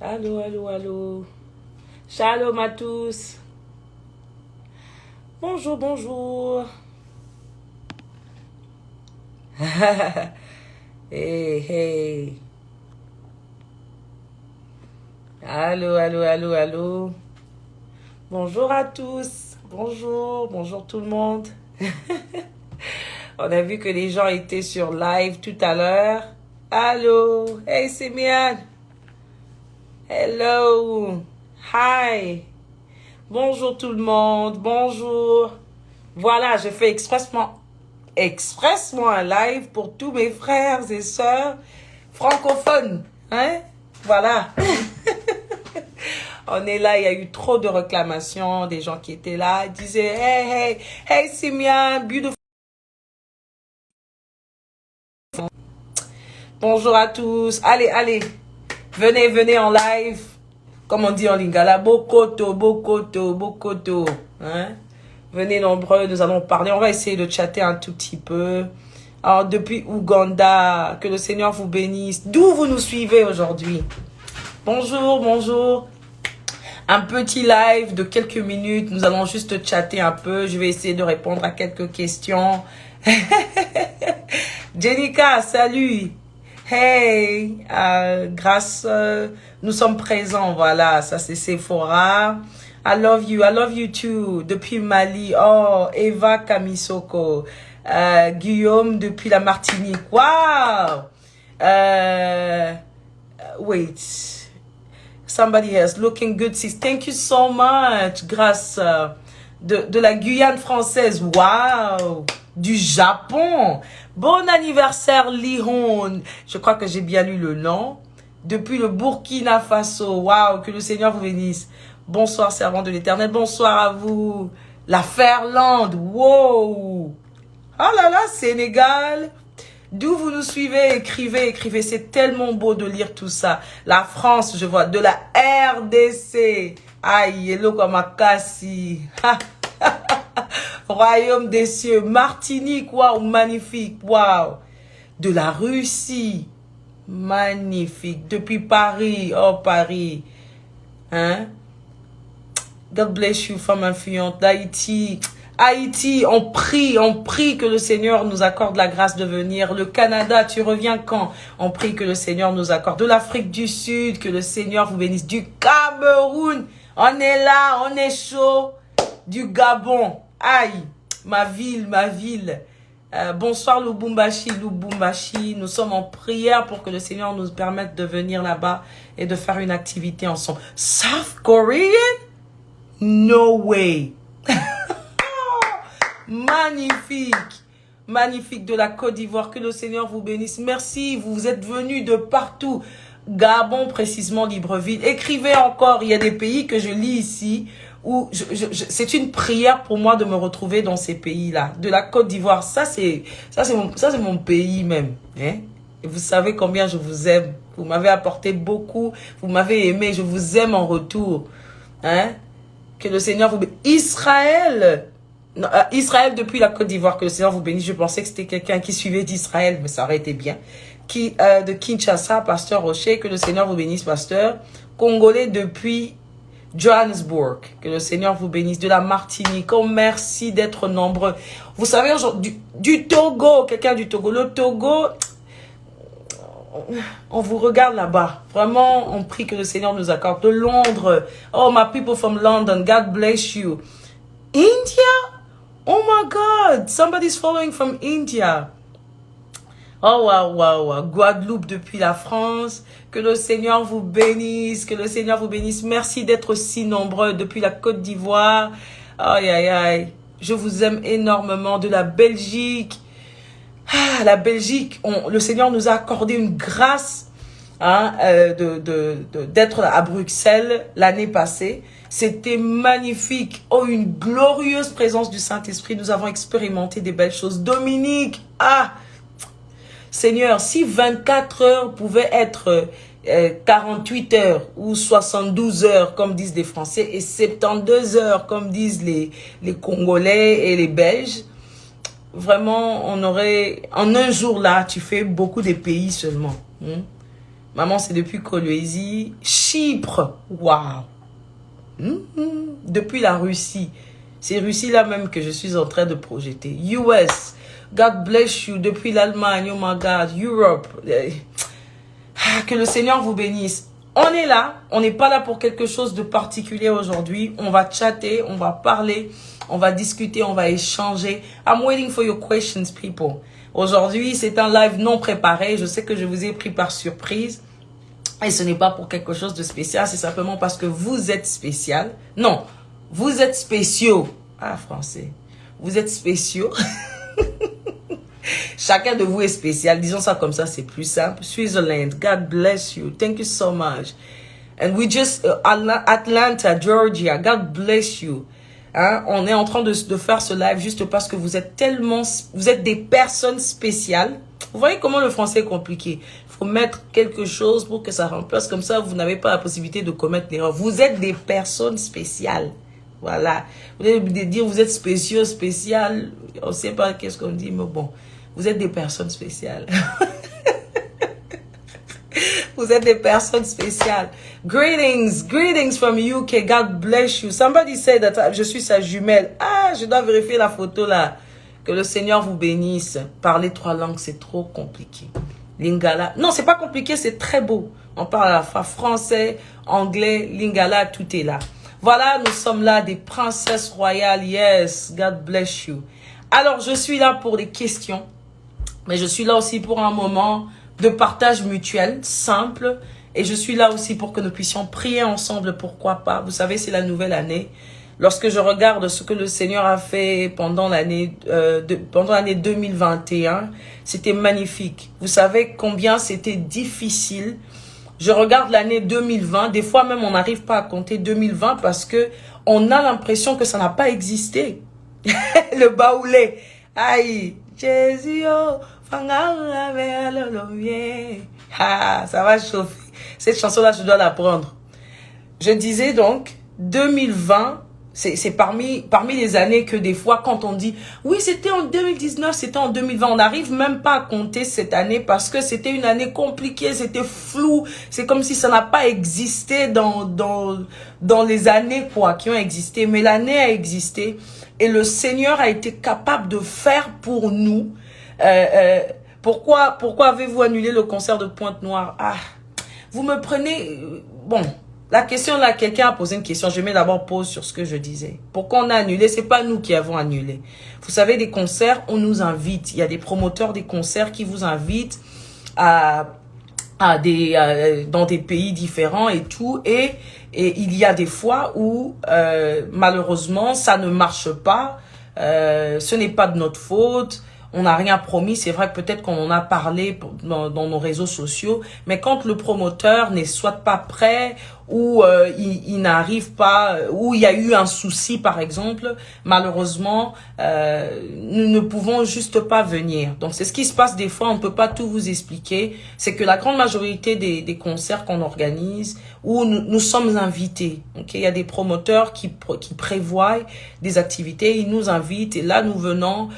Allô, allô, allô. Shalom à tous. Bonjour, bonjour. Hey, hey. Allô, allô, allô, allô. Bonjour à tous. Bonjour, bonjour tout le monde. On a vu que les gens étaient sur live tout à l'heure. Allô. Hey, Sémiane. Hello. Hi. Bonjour tout le monde. Bonjour. Voilà, je fais expressement un live pour tous mes frères et sœurs francophones. Hein? Voilà. On est là, il y a eu trop de réclamations, des gens qui étaient là, ils disaient hey, hey, hey, Simia, beautiful. Bonjour à tous. Allez, allez. Venez, venez en live. Comme on dit en lingala, bokoto, bokoto, bokoto. Hein? Venez nombreux, nous allons parler. On va essayer de chatter un tout petit peu. Alors, depuis Ouganda, que le Seigneur vous bénisse. D'où vous nous suivez aujourd'hui? Bonjour, bonjour. Un petit live de quelques minutes. Nous allons juste chatter un peu. Je vais essayer de répondre à quelques questions. Jenica, salut. Hey, grâce, nous sommes présents. Voilà, ça c'est Sephora. I love you too. Depuis Mali. Oh, Eva Kamisoko. Guillaume depuis la Martinique. Wow. Wait. Somebody else looking good, sis. Thank you so much. Grâce de la Guyane française. Wow. Du Japon. Bon anniversaire, Lihon. Je crois que j'ai bien lu le nom. Depuis le Burkina Faso. Wow. Que le Seigneur vous bénisse. Bonsoir, servant de l'Éternel. Bonsoir à vous. La Ferlande. Wow. Oh là là, Sénégal. D'où vous nous suivez, écrivez, écrivez. C'est tellement beau de lire tout ça. La France, je vois. De la RDC. Aïe, hello comme Akassi. Royaume des cieux. Martinique, waouh, magnifique. Waouh. De la Russie. Magnifique. Depuis Paris. Oh, Paris. Hein? God bless you, femme influente d'Haïti. Haïti, on prie que le Seigneur nous accorde la grâce de venir. Le Canada, tu reviens quand? On prie que le Seigneur nous accorde. De l'Afrique du Sud, que le Seigneur vous bénisse. Du Cameroun, on est là, on est chaud. Du Gabon, aïe, ma ville. Bonsoir Lubumbashi. Nous sommes en prière pour que le Seigneur nous permette de venir là-bas et de faire une activité ensemble. South Korean? No way. Magnifique. Magnifique de la Côte d'Ivoire. Que le Seigneur vous bénisse. Merci. Vous êtes venus de partout. Gabon, précisément, Libreville. Écrivez encore. Il y a des pays que je lis ici où c'est une prière pour moi de me retrouver dans ces pays-là. De la Côte d'Ivoire. Ça, c'est mon pays même. Hein? Et vous savez combien je vous aime. Vous m'avez apporté beaucoup. Vous m'avez aimé. Je vous aime en retour. Hein? Que le Seigneur vous bénisse. Israël. Non, Israël depuis la Côte d'Ivoire, que le Seigneur vous bénisse. Je pensais que c'était quelqu'un qui suivait d'Israël, mais ça aurait été bien. De Kinshasa, pasteur Rocher, que le Seigneur vous bénisse, pasteur. Congolais depuis Johannesburg, que le Seigneur vous bénisse. De la Martinique, oh merci d'être nombreux. Vous savez, du Togo, quelqu'un du Togo. Le Togo, on vous regarde là-bas. Vraiment, on prie que le Seigneur nous accorde. De Londres, oh my people from London, God bless you. India? Oh my God, somebody's following from India. Oh wow. Guadeloupe depuis la France. Que le Seigneur vous bénisse, que le Seigneur vous bénisse. Merci d'être si nombreux depuis la Côte d'Ivoire. Aïe. Je vous aime énormément. De la Belgique. Ah, la Belgique, le Seigneur nous a accordé une grâce d'être à Bruxelles l'année passée. C'était magnifique. Oh, une glorieuse présence du Saint-Esprit. Nous avons expérimenté des belles choses. Dominique, Seigneur, si 24 heures pouvaient être 48 heures ou 72 heures, comme disent les Français, et 72 heures, comme disent les Congolais et les Belges, vraiment, on aurait... En un jour là, tu fais beaucoup de pays seulement. Maman, c'est depuis Coloésie. Chypre. Waouh. Depuis la Russie. C'est Russie là même que je suis en train de projeter. US. God bless you. Depuis l'Allemagne. Oh my God. Europe. Que le Seigneur vous bénisse. On est là. On n'est pas là pour quelque chose de particulier aujourd'hui. On va chatter. On va parler. On va discuter. On va échanger. I'm waiting for your questions, people. Aujourd'hui, c'est un live non préparé. Je sais que je vous ai pris par surprise. Et ce n'est pas pour quelque chose de spécial. C'est simplement parce que vous êtes spécial. Non, vous êtes spéciaux. Ah, français. Vous êtes spéciaux. Chacun de vous est spécial. Disons ça comme ça, c'est plus simple. Switzerland, God bless you. Thank you so much. And we just, Atlanta, Georgia, God bless you. Hein? On est en train de faire ce live juste parce que vous êtes tellement, vous êtes des personnes spéciales. Vous voyez comment le français est compliqué. Il faut mettre quelque chose pour que ça remplace. Comme ça, vous n'avez pas la possibilité de commettre l'erreur. Vous êtes des personnes spéciales. Voilà. Vous allez dire, vous êtes spéciaux, spécial. On ne sait pas qu'est-ce qu'on dit, mais bon. Vous êtes des personnes spéciales. Vous êtes des personnes spéciales. Greetings, greetings from UK. God bless you. Somebody said that je suis sa jumelle. Ah, je dois vérifier la photo là. Que le Seigneur vous bénisse. Parler 3 langues, c'est trop compliqué. Lingala. Non, c'est pas compliqué, c'est très beau. On parle à la fois français, anglais, lingala, tout est là. Voilà, nous sommes là, des princesses royales. Yes, God bless you. Alors, je suis là pour les questions. Mais je suis là aussi pour un moment de partage mutuel, simple. Et je suis là aussi pour que nous puissions prier ensemble, pourquoi pas. Vous savez, c'est la nouvelle année. Lorsque je regarde ce que le Seigneur a fait pendant l'année 2021, c'était magnifique. Vous savez combien c'était difficile. Je regarde l'année 2020. Des fois même, on n'arrive pas à compter 2020 parce que on a l'impression que ça n'a pas existé. Le baoulé. Aïe. Jésus, oh, ah, ça va chauffer. Cette chanson-là, je dois l'apprendre. Je disais donc, 2020, c'est parmi les années que des fois, quand on dit, oui, c'était en 2019, c'était en 2020, on n'arrive même pas à compter cette année parce que c'était une année compliquée, c'était flou. C'est comme si ça n'a pas existé dans les années, quoi, qui ont existé. Mais l'année a existé et le Seigneur a été capable de faire pour nous. Pourquoi avez-vous annulé le concert de Pointe-Noire? Ah, vous me prenez... Bon, la question là, quelqu'un a posé une question. Je mets d'abord pause sur ce que je disais. Pourquoi on a annulé? C'est pas nous qui avons annulé. Vous savez, des concerts, on nous invite. Il y a des promoteurs des concerts qui vous invitent dans des pays différents et tout. Et il y a des fois où, malheureusement, ça ne marche pas. Ce n'est pas de notre faute. On n'a rien promis. C'est vrai que peut-être qu'on en a parlé dans nos réseaux sociaux. Mais quand le promoteur n'est soit pas prêt ou il n'arrive pas, ou il y a eu un souci par exemple, malheureusement, nous ne pouvons juste pas venir. Donc c'est ce qui se passe des fois, on ne peut pas tout vous expliquer. C'est que la grande majorité des concerts qu'on organise, où nous sommes invités. Okay? Il y a des promoteurs qui prévoient des activités, ils nous invitent et là nous venons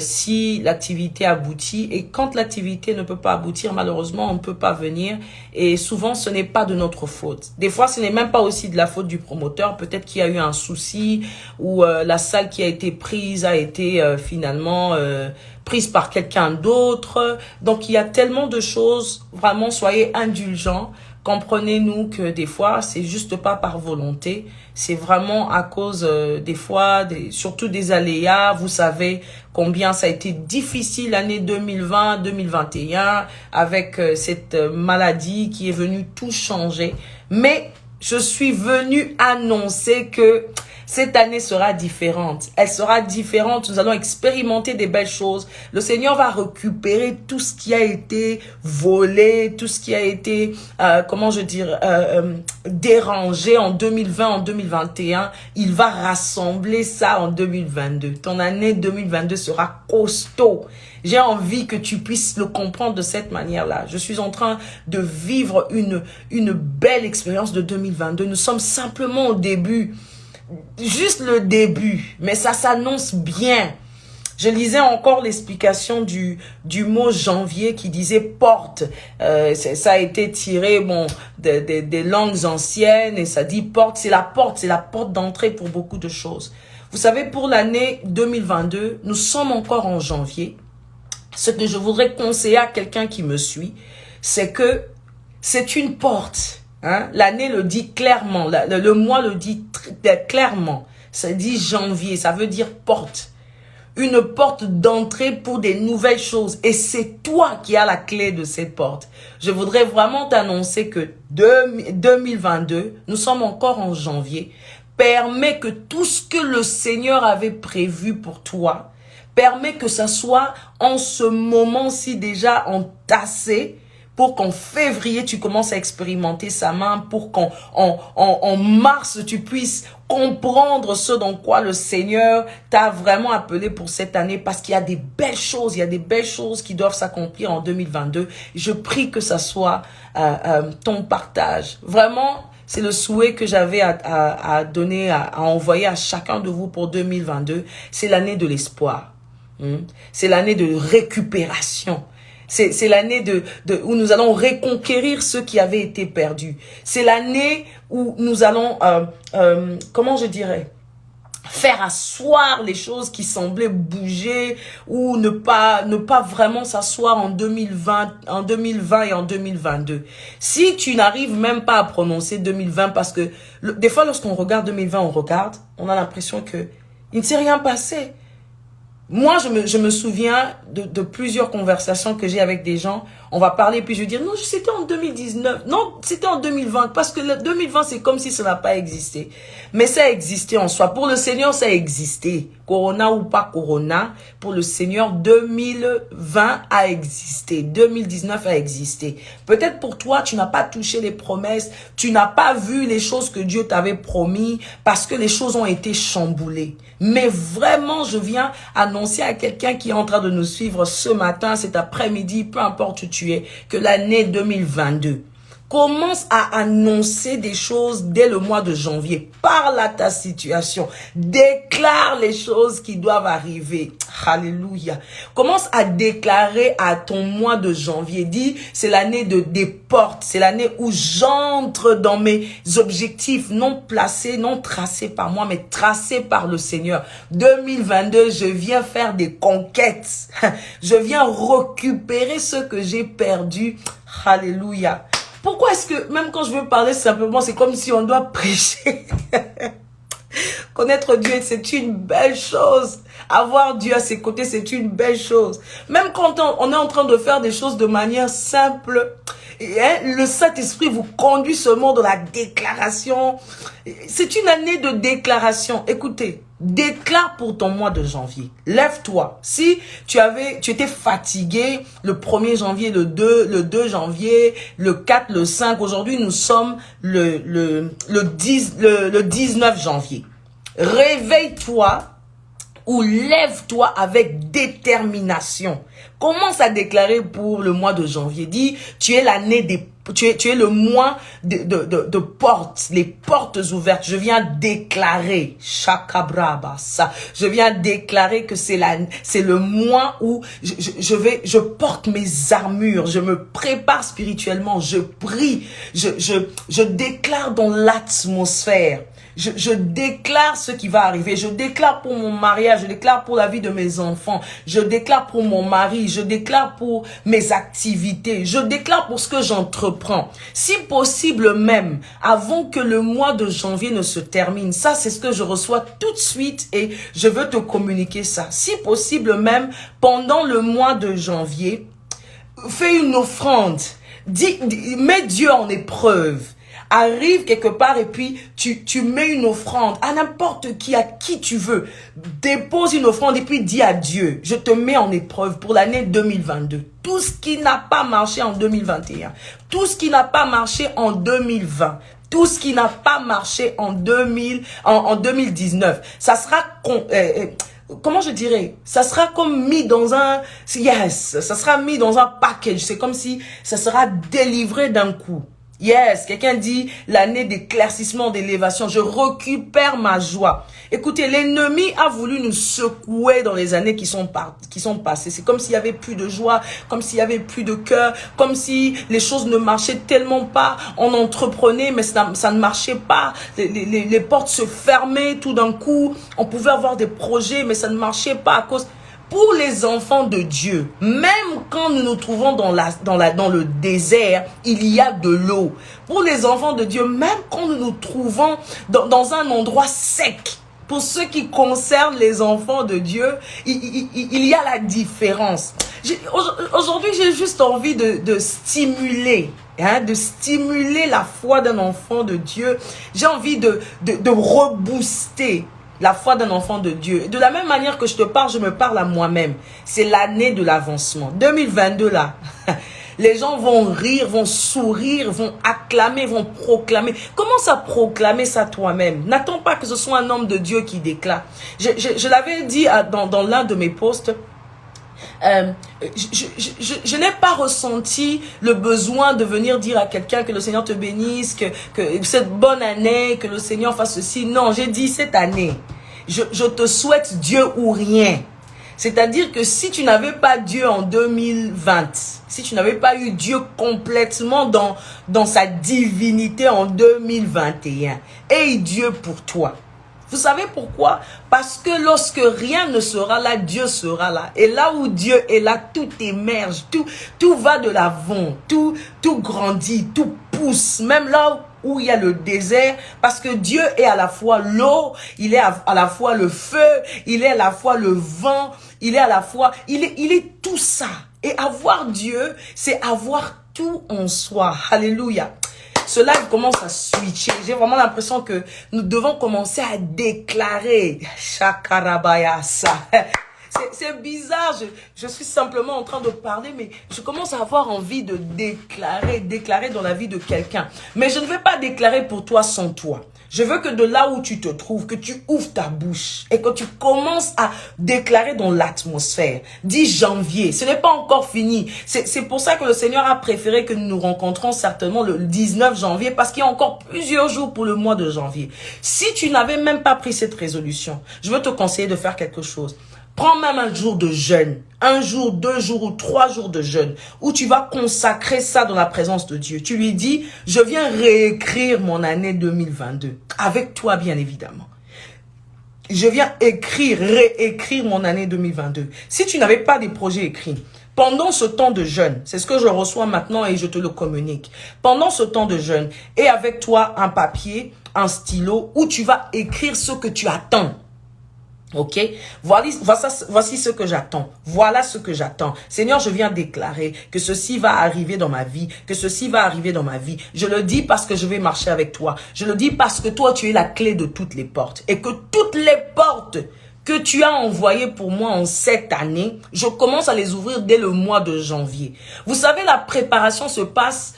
si l'activité aboutit. Et quand l'activité ne peut pas aboutir, malheureusement, on ne peut pas venir. Et souvent, ce n'est pas de notre faute. Des fois, ce n'est même pas aussi de la faute du promoteur. Peut-être qu'il y a eu un souci ou la salle qui a été prise a été finalement prise par quelqu'un d'autre. Donc, il y a tellement de choses. Vraiment, soyez indulgents. Comprenez-nous que des fois, c'est juste pas par volonté. C'est vraiment à cause des fois, surtout des aléas. Vous savez combien ça a été difficile l'année 2020-2021 avec cette maladie qui est venue tout changer. Mais je suis venue annoncer que cette année sera différente. Elle sera différente. Nous allons expérimenter des belles choses. Le Seigneur va récupérer tout ce qui a été volé, tout ce qui a été, dérangé en 2020, en 2021. Il va rassembler ça en 2022. Ton année 2022 sera costaud. J'ai envie que tu puisses le comprendre de cette manière-là. Je suis en train de vivre une belle expérience de 2022. Nous sommes simplement au début. Juste le début, mais ça s'annonce bien. Je lisais encore l'explication du mot janvier qui disait porte. Ça a été tiré des langues anciennes et ça dit porte. C'est la porte d'entrée pour beaucoup de choses. Vous savez, pour l'année 2022, nous sommes encore en janvier. Ce que je voudrais conseiller à quelqu'un qui me suit, c'est que c'est une porte. Hein? L'année le dit clairement, le mois le dit clairement. Ça dit janvier, ça veut dire porte. Une porte d'entrée pour des nouvelles choses. Et c'est toi qui as la clé de cette porte. Je voudrais vraiment t'annoncer que 2022, nous sommes encore en janvier, permet que tout ce que le Seigneur avait prévu pour toi, permet que ça soit en ce moment-ci déjà entassé, pour qu'en février, tu commences à expérimenter sa main, pour qu'en mars, tu puisses comprendre ce dans quoi le Seigneur t'a vraiment appelé pour cette année, parce qu'il y a des belles choses, qui doivent s'accomplir en 2022. Je prie que ça soit ton partage. Vraiment, c'est le souhait que j'avais à donner, à envoyer à chacun de vous pour 2022. C'est l'année de l'espoir. C'est l'année de récupération. C'est l'année où nous allons reconquérir ceux qui avaient été perdus. C'est l'année où nous allons, comment je dirais, faire asseoir les choses qui semblaient bouger ou ne pas vraiment s'asseoir en 2020 et en 2022. Si tu n'arrives même pas à prononcer 2020, parce que des fois lorsqu'on regarde 2020, on a l'impression que il ne s'est rien passé. Moi, je me souviens de plusieurs conversations que j'ai avec des gens. On va parler, puis je vais dire, non, c'était en 2019. Non, c'était en 2020. Parce que le 2020, c'est comme si ça n'a pas existé. Mais ça a existé en soi. Pour le Seigneur, ça a existé. Corona ou pas Corona, pour le Seigneur, 2020 a existé. 2019 a existé. Peut-être pour toi, tu n'as pas touché les promesses. Tu n'as pas vu les choses que Dieu t'avait promis parce que les choses ont été chamboulées. Mais vraiment, je viens annoncer à quelqu'un qui est en train de nous suivre ce matin, cet après-midi, peu importe où tu es, que l'année 2022 commence à annoncer des choses dès le mois de janvier. Parle à ta situation. Déclare les choses qui doivent arriver. Alléluia. Commence à déclarer à ton mois de janvier. Dis, c'est l'année des portes. C'est l'année où j'entre dans mes objectifs non placés, non tracés par moi, mais tracés par le Seigneur. 2022, je viens faire des conquêtes. Je viens récupérer ce que j'ai perdu. Alléluia. Pourquoi est-ce que, même quand je veux parler simplement, c'est comme si on doit prêcher. Connaître Dieu, c'est une belle chose. Avoir Dieu à ses côtés, c'est une belle chose. Même quand on est en train de faire des choses de manière simple, le Saint-Esprit vous conduit seulement dans la déclaration. C'est une année de déclaration. Écoutez, déclare pour ton mois de janvier. Lève-toi. Si tu étais fatigué le 1er janvier, le 2 janvier, le 4, le 5, aujourd'hui nous sommes le 19 janvier. Réveille-toi ou lève-toi avec détermination. Commence à déclarer pour le mois de janvier. Dis, tu es l'année tu es le mois de portes, les portes ouvertes. Je viens déclarer, Shakabrabasa. Je viens déclarer que c'est le mois où je porte mes armures, je me prépare spirituellement, je prie, je déclare dans l'atmosphère. Je déclare ce qui va arriver. Je déclare pour mon mariage. Je déclare pour la vie de mes enfants. Je déclare pour mon mari. Je déclare pour mes activités. Je déclare pour ce que j'entreprends. Si possible même, avant que le mois de janvier ne se termine. Ça, c'est ce que je reçois tout de suite et je veux te communiquer ça. Si possible même, pendant le mois de janvier, fais une offrande. Mets Dieu en épreuve. Arrive quelque part et puis tu mets une offrande à n'importe qui, à qui tu veux. Dépose une offrande et puis dis à Dieu, je te mets en épreuve pour l'année 2022. Tout ce qui n'a pas marché en 2021, tout ce qui n'a pas marché en 2020, tout ce qui n'a pas marché en 2019, ça sera comment je dirais, ça sera comme mis dans ça sera mis dans un package. C'est comme si ça sera délivré d'un coup. Yes, quelqu'un dit l'année d'éclaircissement, d'élévation. Je récupère ma joie. Écoutez, l'ennemi a voulu nous secouer dans les années qui sont passées. C'est comme s'il y avait plus de joie, comme s'il y avait plus de cœur, comme si les choses ne marchaient tellement pas. On entreprenait, mais ça ne marchait pas. Les portes se fermaient tout d'un coup. On pouvait avoir des projets, mais ça ne marchait pas à cause... Pour les enfants de Dieu, même quand nous nous trouvons dans le désert, il y a de l'eau. Pour les enfants de Dieu, même quand nous nous trouvons dans un endroit sec, pour ceux qui concernent les enfants de Dieu, il y a la différence. Aujourd'hui, j'ai juste envie de stimuler. De stimuler la foi d'un enfant de Dieu. J'ai envie de rebooster la foi d'un enfant de Dieu. De la même manière que je te parle, je me parle à moi-même. C'est l'année de l'avancement. 2022 là, les gens vont rire, vont sourire, vont acclamer, vont proclamer. Commence à proclamer ça toi-même. N'attends pas que ce soit un homme de Dieu qui déclare. Je l'avais dit dans l'un de mes posts. Je n'ai pas ressenti le besoin de venir dire à quelqu'un que le Seigneur te bénisse, que cette bonne année, que le Seigneur fasse ceci. Non, j'ai dit cette année, je te souhaite Dieu ou rien. C'est-à-dire que si tu n'avais pas Dieu en 2020, si tu n'avais pas eu Dieu complètement dans sa divinité en 2021, aie Dieu pour toi. Vous savez pourquoi? Parce que lorsque rien ne sera là, Dieu sera là. Et là où Dieu est là, tout émerge, tout va de l'avant, tout grandit, tout pousse. Même là où il y a le désert, parce que Dieu est à la fois l'eau, il est à la fois le feu, il est à la fois le vent, il est à la fois, il est tout ça. Et avoir Dieu, c'est avoir tout en soi. Alléluia. Ce live commence à switcher. J'ai vraiment l'impression que nous devons commencer à déclarer. Shakarabayasa. C'est bizarre. Je suis simplement en train de parler, mais je commence à avoir envie de déclarer dans la vie de quelqu'un. Mais je ne vais pas déclarer pour toi sans toi. Je veux que de là où tu te trouves, que tu ouvres ta bouche et que tu commences à déclarer dans l'atmosphère. Dis janvier, ce n'est pas encore fini. C'est pour ça que le Seigneur a préféré que nous nous rencontrons certainement le 19 janvier parce qu'il y a encore plusieurs jours pour le mois de janvier. Si tu n'avais même pas pris cette résolution, je veux te conseiller de faire quelque chose. Prends même un jour de jeûne, 1 jour, 2 jours ou 3 jours de jeûne, où tu vas consacrer ça dans la présence de Dieu. Tu lui dis, je viens réécrire mon année 2022, avec toi bien évidemment. Je viens réécrire mon année 2022. Si tu n'avais pas des projets écrits, pendant ce temps de jeûne, c'est ce que je reçois maintenant et je te le communique. Pendant ce temps de jeûne, et avec toi un papier, un stylo, où tu vas écrire ce que tu attends. Ok, voici ce que j'attends. Voilà ce que j'attends. Seigneur, je viens déclarer que ceci va arriver dans ma vie, que ceci va arriver dans ma vie. Je le dis parce que je vais marcher avec toi. Je le dis parce que toi, tu es la clé de toutes les portes. Et que toutes les portes que tu as envoyées pour moi en cette année, je commence à les ouvrir dès le mois de janvier. Vous savez, la préparation se passe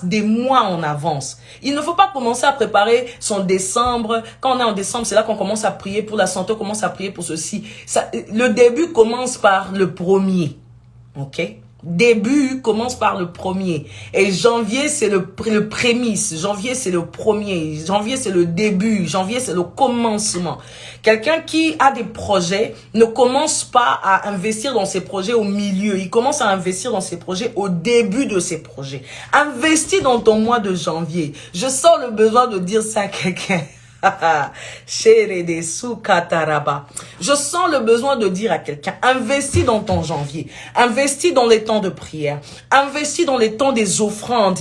des mois en avance. Il ne faut pas commencer à préparer son décembre. Quand on est en décembre, c'est là qu'on commence à prier pour la santé, on commence à prier pour ceci. Le début commence par le premier. Ok? Début commence par le premier. Et janvier, c'est le prémisse. Janvier, c'est le premier. Janvier, c'est le début. Janvier, c'est le commencement. Quelqu'un qui a des projets ne commence pas à investir dans ses projets au milieu. Il commence à investir dans ses projets au début de ses projets. Investis dans ton mois de janvier. Je sens le besoin de dire ça à quelqu'un. Je sens le besoin de dire à quelqu'un, investis dans ton janvier, investis dans les temps de prière, investis dans les temps des offrandes,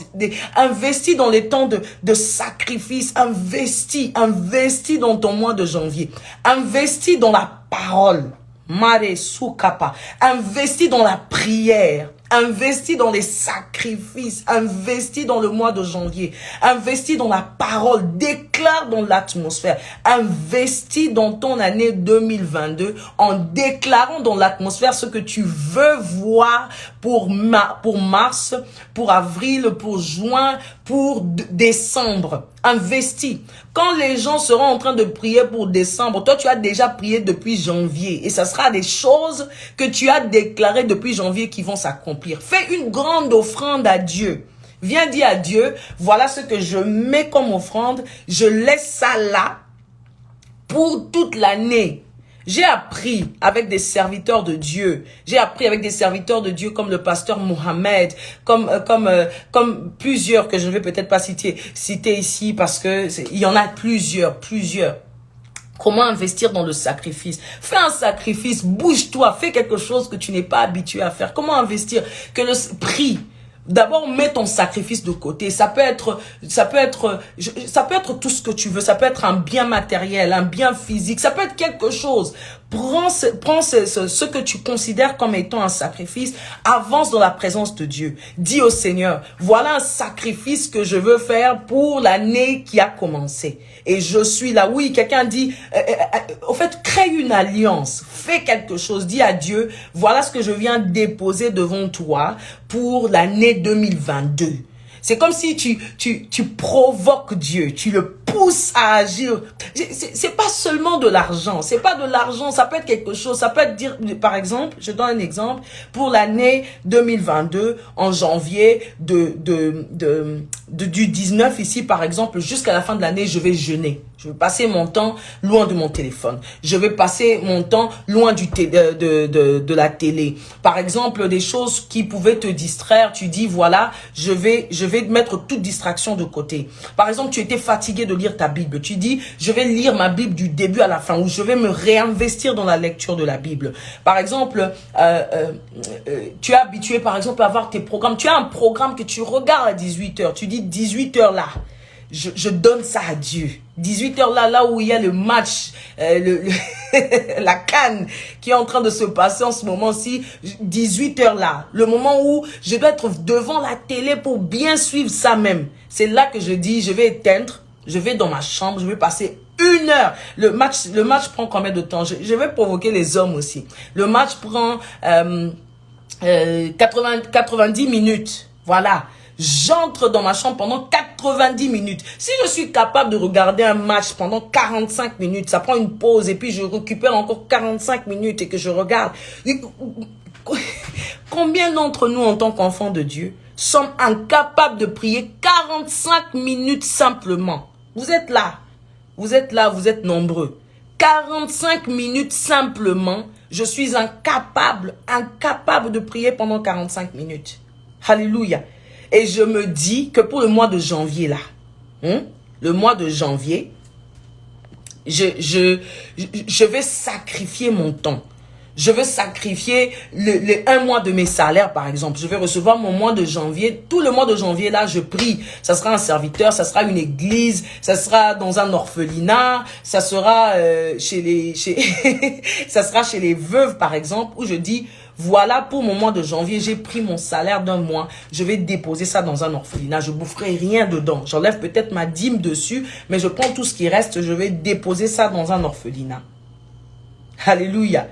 investis dans les temps de sacrifice, investis dans ton mois de janvier, investis dans la parole. Mare Sukapa, investis dans la prière, investis dans les sacrifices, investis dans le mois de janvier, investis dans la parole, déclare dans l'atmosphère, investis dans ton année 2022 en déclarant dans l'atmosphère ce que tu veux voir pour mars, pour avril, pour juin, pour décembre. Investis. Quand les gens seront en train de prier pour décembre, toi tu as déjà prié depuis janvier et ça sera des choses que tu as déclarées depuis janvier qui vont s'accomplir. Fais une grande offrande à Dieu. Viens dire à Dieu, voilà ce que je mets comme offrande, je laisse ça là pour toute l'année. J'ai appris avec des serviteurs de Dieu. J'ai appris avec des serviteurs de Dieu comme le pasteur Mohamed, comme plusieurs que je ne vais peut-être pas citer ici parce que il y en a plusieurs. Comment investir dans le sacrifice? Fais un sacrifice, bouge-toi, fais quelque chose que tu n'es pas habitué à faire. Comment investir? Prie. D'abord, mets ton sacrifice de côté. Ça peut être tout ce que tu veux. Ça peut être un bien matériel, un bien physique. Ça peut être quelque chose. Prends ce que tu considères comme étant un sacrifice. Avance dans la présence de Dieu. Dis au Seigneur, voilà un sacrifice que je veux faire pour l'année qui a commencé. Et je suis là. Oui, quelqu'un dit, au fait, crée une alliance. Fais quelque chose. Dis à Dieu, voilà ce que je viens déposer devant toi pour l'année 2022. C'est comme si tu provoques Dieu, tu le pousses à agir. C'est pas seulement de l'argent, c'est pas de l'argent, ça peut être quelque chose, ça peut être dire, par exemple, je donne un exemple, pour l'année 2022, en janvier, du 19 ici, par exemple, jusqu'à la fin de l'année, je vais jeûner. Je vais passer mon temps loin de mon téléphone. Je vais passer mon temps loin de la télé. Par exemple, des choses qui pouvaient te distraire, tu dis, voilà, je vais mettre toute distraction de côté. Par exemple, tu étais fatigué de lire ta Bible. Tu dis, je vais lire ma Bible du début à la fin, ou je vais me réinvestir dans la lecture de la Bible. Par exemple, tu es habitué, par exemple, à avoir tes programmes. Tu as un programme que tu regardes à 18h. Tu dis, 18h là. Je donne ça à Dieu. 18h là où il y a le match, la CAN qui est en train de se passer en ce moment-ci. 18h là, le moment où je dois être devant la télé pour bien suivre ça même. C'est là que je dis, je vais éteindre, je vais dans ma chambre, je vais passer 1 heure. Le match prend combien de temps? Je vais provoquer les hommes aussi. Le match prend 90 minutes. Voilà. J'entre dans ma chambre pendant 90 minutes. Si je suis capable de regarder un match pendant 45 minutes, ça prend une pause et puis je récupère encore 45 minutes et que je regarde. Combien d'entre nous, en tant qu'enfants de Dieu, sommes incapables de prier 45 minutes simplement? Vous êtes là, vous êtes nombreux. 45 minutes simplement, je suis incapable de prier pendant 45 minutes. Alléluia. Et je me dis que pour le mois de janvier là, le mois de janvier, je vais sacrifier mon temps. Je veux sacrifier un mois de mes salaires, par exemple. Je vais recevoir mon mois de janvier. Tout le mois de janvier, là, je prie. Ça sera un serviteur, ça sera une église, ça sera dans un orphelinat, ça sera ça sera chez les veuves, par exemple, où je dis, voilà, pour mon mois de janvier, j'ai pris mon salaire d'un mois. Je vais déposer ça dans un orphelinat. Je boufferai rien dedans. J'enlève peut-être ma dîme dessus, mais je prends tout ce qui reste. Je vais déposer ça dans un orphelinat. Alléluia.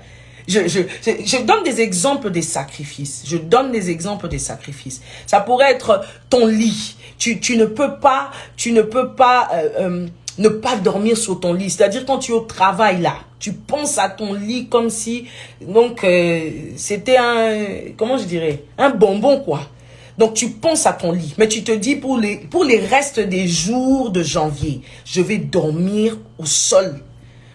Je donne des exemples des sacrifices. Je donne des exemples des sacrifices. Ça pourrait être ton lit. Tu ne peux pas ne pas dormir sur ton lit. C'est-à-dire quand tu es au travail là, tu penses à ton lit comme si c'était un bonbon quoi. Donc tu penses à ton lit, mais tu te dis pour les restes des jours de janvier, je vais dormir au sol.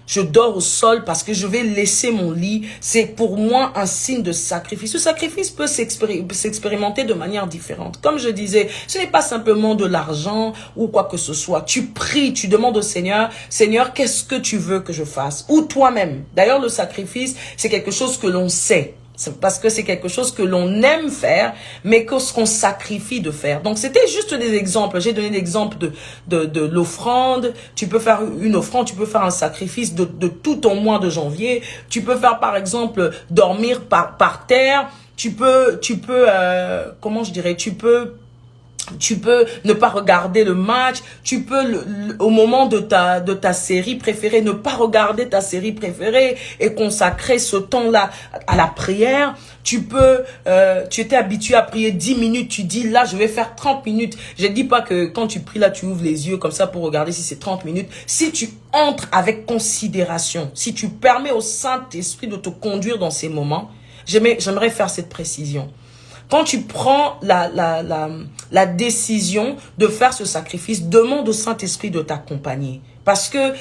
Je dors au sol parce que je vais laisser mon lit. C'est pour moi un signe de sacrifice. Ce sacrifice peut s'expérimenter de manière différente. Comme je disais, ce n'est pas simplement de l'argent ou quoi que ce soit. Tu pries, tu demandes au Seigneur, Seigneur, qu'est-ce que tu veux que je fasse? Ou toi-même. D'ailleurs, le sacrifice, c'est quelque chose que l'on sait. C'est parce que c'est quelque chose que l'on aime faire, mais qu'on sacrifie de faire. Donc, c'était juste des exemples. J'ai donné l'exemple de l'offrande. Tu peux faire une offrande, tu peux faire un sacrifice de tout ton mois de janvier. Tu peux faire, par exemple, dormir par terre. Tu peux ne pas regarder le match. Tu peux, au moment de ta série préférée, ne pas regarder ta série préférée et consacrer ce temps-là à la prière. Tu étais habitué à prier 10 minutes. Tu dis, là, je vais faire 30 minutes. Je ne dis pas que quand tu pries, là, tu ouvres les yeux comme ça pour regarder si c'est 30 minutes. Si tu entres avec considération, si tu permets au Saint-Esprit de te conduire dans ces moments, j'aimerais faire cette précision. quand tu prends la décision de faire ce sacrifice, demande au Saint-Esprit de t'accompagner. Parce que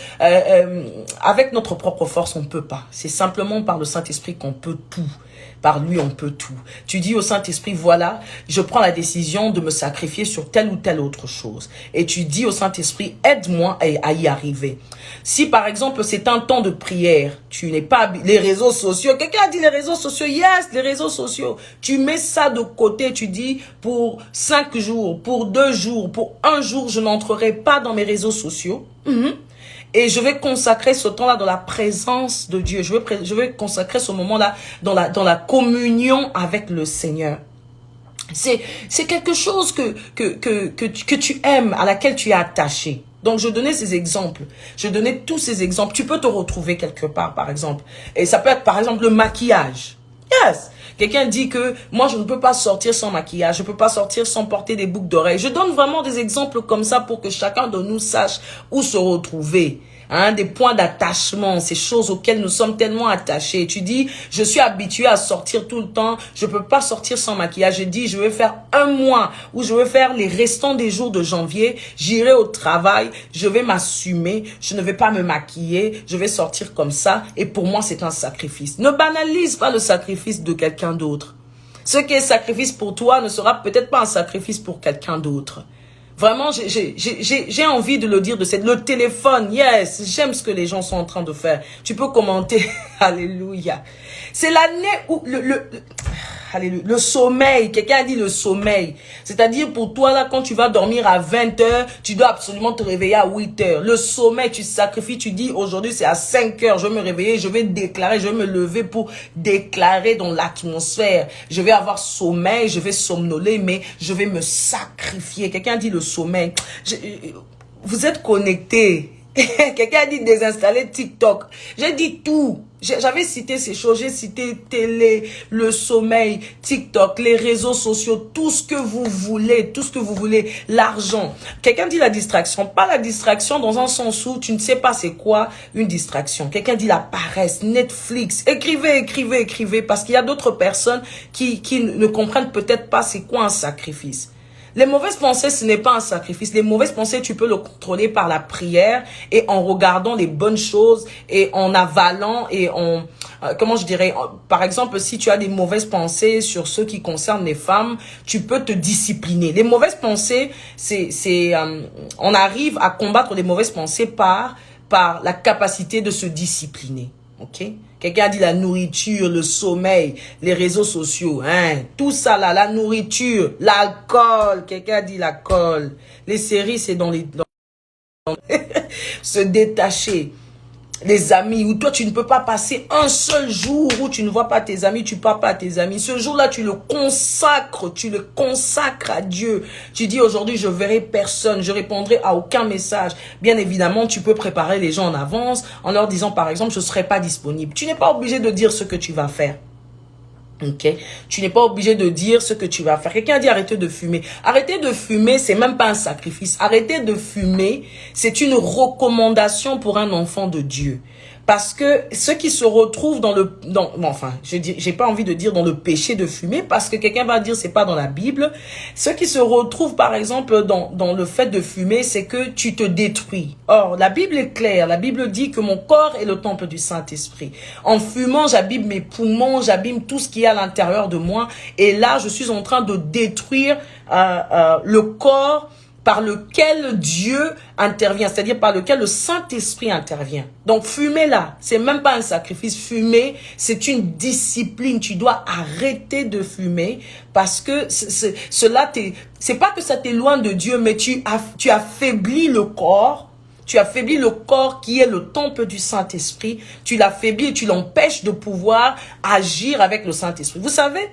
avec notre propre force, on ne peut pas. C'est simplement par le Saint-Esprit qu'on peut tout. Par lui, on peut tout. Tu dis au Saint-Esprit, voilà, je prends la décision de me sacrifier sur telle ou telle autre chose. Et tu dis au Saint-Esprit, aide-moi à y arriver. Si par exemple, c'est un temps de prière, tu n'es pas... Les réseaux sociaux, quelqu'un a dit les réseaux sociaux, yes, les réseaux sociaux. Tu mets ça de côté, tu dis, pour 5 jours, pour 2 jours, pour 1 jour, je n'entrerai pas dans mes réseaux sociaux. Et je vais consacrer ce temps-là dans la présence de Dieu. Je vais consacrer ce moment-là dans la communion avec le Seigneur. C'est quelque chose que tu aimes, à laquelle tu es attaché. Donc, je donnais ces exemples. Je donnais tous ces exemples. Tu peux te retrouver quelque part, par exemple. Et ça peut être, par exemple, le maquillage. Yes. Quelqu'un dit que moi, je ne peux pas sortir sans maquillage. Je ne peux pas sortir sans porter des boucles d'oreilles. Je donne vraiment des exemples comme ça pour que chacun de nous sache où se retrouver. Des points d'attachement, ces choses auxquelles nous sommes tellement attachés. Tu dis, je suis habitué à sortir tout le temps, je peux pas sortir sans maquillage. Je dis, je vais faire 1 mois ou je vais faire les restants des jours de janvier, j'irai au travail, je vais m'assumer, je ne vais pas me maquiller, je vais sortir comme ça et pour moi c'est un sacrifice. Ne banalise pas le sacrifice de quelqu'un d'autre. Ce qui est sacrifice pour toi ne sera peut-être pas un sacrifice pour quelqu'un d'autre. Vraiment, j'ai envie de le dire le téléphone, yes, j'aime ce que les gens sont en train de faire. Tu peux commenter, alléluia. C'est l'année où le sommeil, quelqu'un a dit le sommeil. C'est-à-dire pour toi, là, quand tu vas dormir à 20h, tu dois absolument te réveiller à 8h. Le sommeil, tu sacrifies, tu dis aujourd'hui c'est à 5h, je vais me réveiller, je vais déclarer, je vais me lever pour déclarer dans l'atmosphère. Je vais avoir sommeil, je vais somnoler, mais je vais me sacrifier. Quelqu'un a dit le sommeil. Vous êtes connectés. Quelqu'un a dit désinstaller TikTok. J'ai dit tout. J'avais cité ces choses. J'ai cité télé, le sommeil, TikTok, les réseaux sociaux, tout ce que vous voulez, l'argent. Quelqu'un dit la distraction. Pas la distraction dans un sens où tu ne sais pas c'est quoi une distraction. Quelqu'un dit la paresse, Netflix. Écrivez, parce qu'il y a d'autres personnes qui ne comprennent peut-être pas c'est quoi un sacrifice. Les mauvaises pensées, ce n'est pas un sacrifice. Les mauvaises pensées, tu peux le contrôler par la prière et en regardant les bonnes choses et en avalant et en... comment je dirais? Par exemple, si tu as des mauvaises pensées sur ce qui concerne les femmes, tu peux te discipliner. Les mauvaises pensées, on arrive à combattre les mauvaises pensées par la capacité de se discipliner. Ok? Quelqu'un a dit la nourriture, le sommeil, les réseaux sociaux, tout ça là, la nourriture, l'alcool, quelqu'un a dit l'alcool, les séries c'est dans se détacher, les amis, où toi tu ne peux pas passer un seul jour où tu ne vois pas tes amis, tu parles pas à tes amis. Ce jour-là, tu le consacres à Dieu. Tu dis aujourd'hui, je verrai personne, je répondrai à aucun message. Bien évidemment, tu peux préparer les gens en avance en leur disant par exemple, je serai pas disponible. Tu n'es pas obligé de dire ce que tu vas faire. Ok, tu n'es pas obligé de dire ce que tu vas faire. Quelqu'un a dit arrêtez de fumer. Arrêter de fumer, c'est même pas un sacrifice. Arrêter de fumer, c'est une recommandation pour un enfant de Dieu. Parce que ceux qui se retrouvent j'ai pas envie de dire dans le péché de fumer, parce que quelqu'un va dire c'est pas dans la Bible. Ceux qui se retrouvent par exemple dans le fait de fumer, c'est que tu te détruis. Or, la Bible est claire. La Bible dit que mon corps est le temple du Saint-Esprit. En fumant, j'abîme mes poumons, j'abîme tout ce qui est à l'intérieur de moi. Et là, je suis en train de détruire le corps par lequel Dieu intervient, c'est-à-dire par lequel le Saint-Esprit intervient. Donc, fumer là, c'est même pas un sacrifice. Fumer, c'est une discipline. Tu dois arrêter de fumer parce que cela c'est pas que ça t'éloigne de Dieu, mais tu affaiblis le corps. Tu affaiblis le corps qui est le temple du Saint-Esprit. Tu l'affaiblis et tu l'empêches de pouvoir agir avec le Saint-Esprit. Vous savez,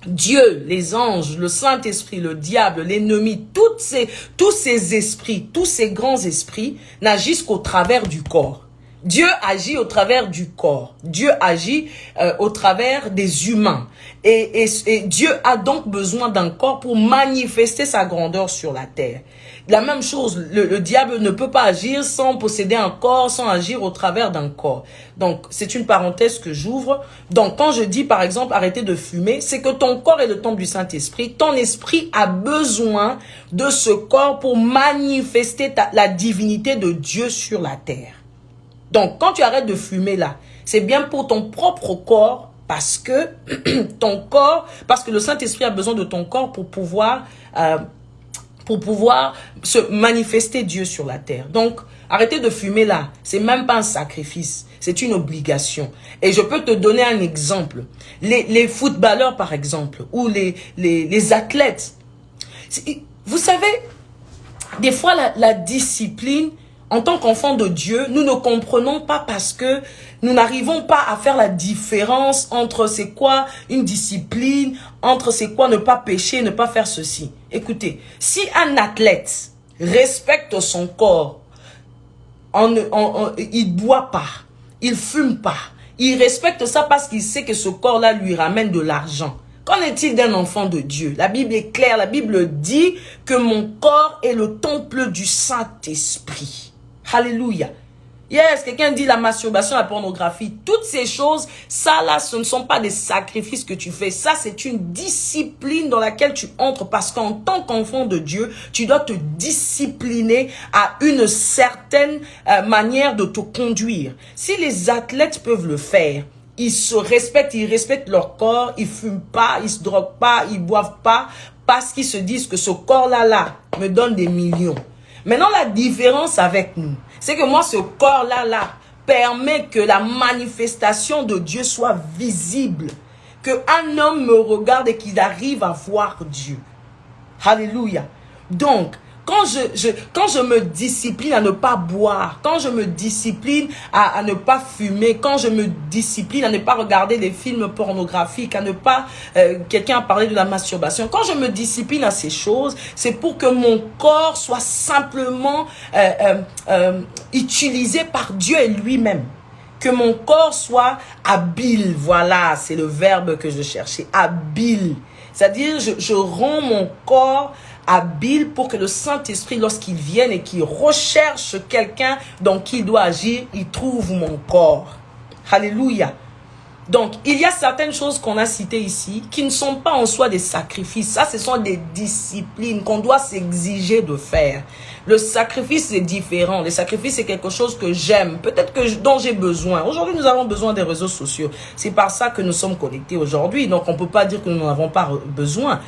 Dieu, les anges, le Saint-Esprit, le diable, l'ennemi, tous ces esprits, tous ces grands esprits n'agissent qu'au travers du corps. Dieu agit au travers du corps. Dieu agit au travers des humains. Et Dieu a donc besoin d'un corps pour manifester sa grandeur sur la terre. La même chose, le diable ne peut pas agir sans posséder un corps, sans agir au travers d'un corps. Donc, c'est une parenthèse que j'ouvre. Donc, quand je dis, par exemple, arrêter de fumer, c'est que ton corps est le temple du Saint-Esprit. Ton esprit a besoin de ce corps pour manifester la divinité de Dieu sur la terre. Donc, quand tu arrêtes de fumer là, c'est bien pour ton propre corps parce que parce que le Saint-Esprit a besoin de ton corps pour pouvoir se manifester Dieu sur la terre. Donc, arrêter de fumer là, c'est même pas un sacrifice, c'est une obligation. Et je peux te donner un exemple. Les footballeurs, par exemple, ou les athlètes. Vous savez, des fois, la discipline, en tant qu'enfant de Dieu, nous ne comprenons pas parce que nous n'arrivons pas à faire la différence entre c'est quoi une discipline, entre c'est quoi ne pas pécher, ne pas faire ceci. Écoutez, si un athlète respecte son corps, il boit pas, il fume pas, il respecte ça parce qu'il sait que ce corps-là lui ramène de l'argent. Qu'en est-il d'un enfant de Dieu? La Bible est claire, la Bible dit que mon corps est le temple du Saint-Esprit. Alléluia. Yes, quelqu'un dit la masturbation, la pornographie, toutes ces choses, ça là, ce ne sont pas des sacrifices que tu fais. Ça, c'est une discipline dans laquelle tu entres parce qu'en tant qu'enfant de Dieu, tu dois te discipliner à une certaine manière de te conduire. Si les athlètes peuvent le faire, ils se respectent, ils respectent leur corps, ils fument pas, ils se droguent pas, ils boivent pas, parce qu'ils se disent que ce corps-là me donne des millions. Maintenant, la différence avec nous, c'est que moi, ce corps-là permet que la manifestation de Dieu soit visible. Qu'un homme me regarde et qu'il arrive à voir Dieu. Alléluia. Donc, quand je me discipline à ne pas boire, quand je me discipline à ne pas fumer, quand je me discipline à ne pas regarder des films pornographiques, à ne pas... quelqu'un a parlé de la masturbation. Quand je me discipline à ces choses, c'est pour que mon corps soit simplement utilisé par Dieu et lui-même. Que mon corps soit habile. Voilà, c'est le verbe que je cherchais. Habile. C'est-à-dire, je rends mon corps habile pour que le Saint-Esprit, lorsqu'il vienne et qu'il recherche quelqu'un dans qui il doit agir, il trouve mon corps. Alléluia. Donc, il y a certaines choses qu'on a citées ici qui ne sont pas en soi des sacrifices. Ça, ce sont des disciplines qu'on doit s'exiger de faire. Le sacrifice, c'est différent. Le sacrifice, c'est quelque chose que j'aime, peut-être dont j'ai besoin. Aujourd'hui, nous avons besoin des réseaux sociaux. C'est par ça que nous sommes connectés aujourd'hui. Donc, on ne peut pas dire que nous n'en avons pas besoin.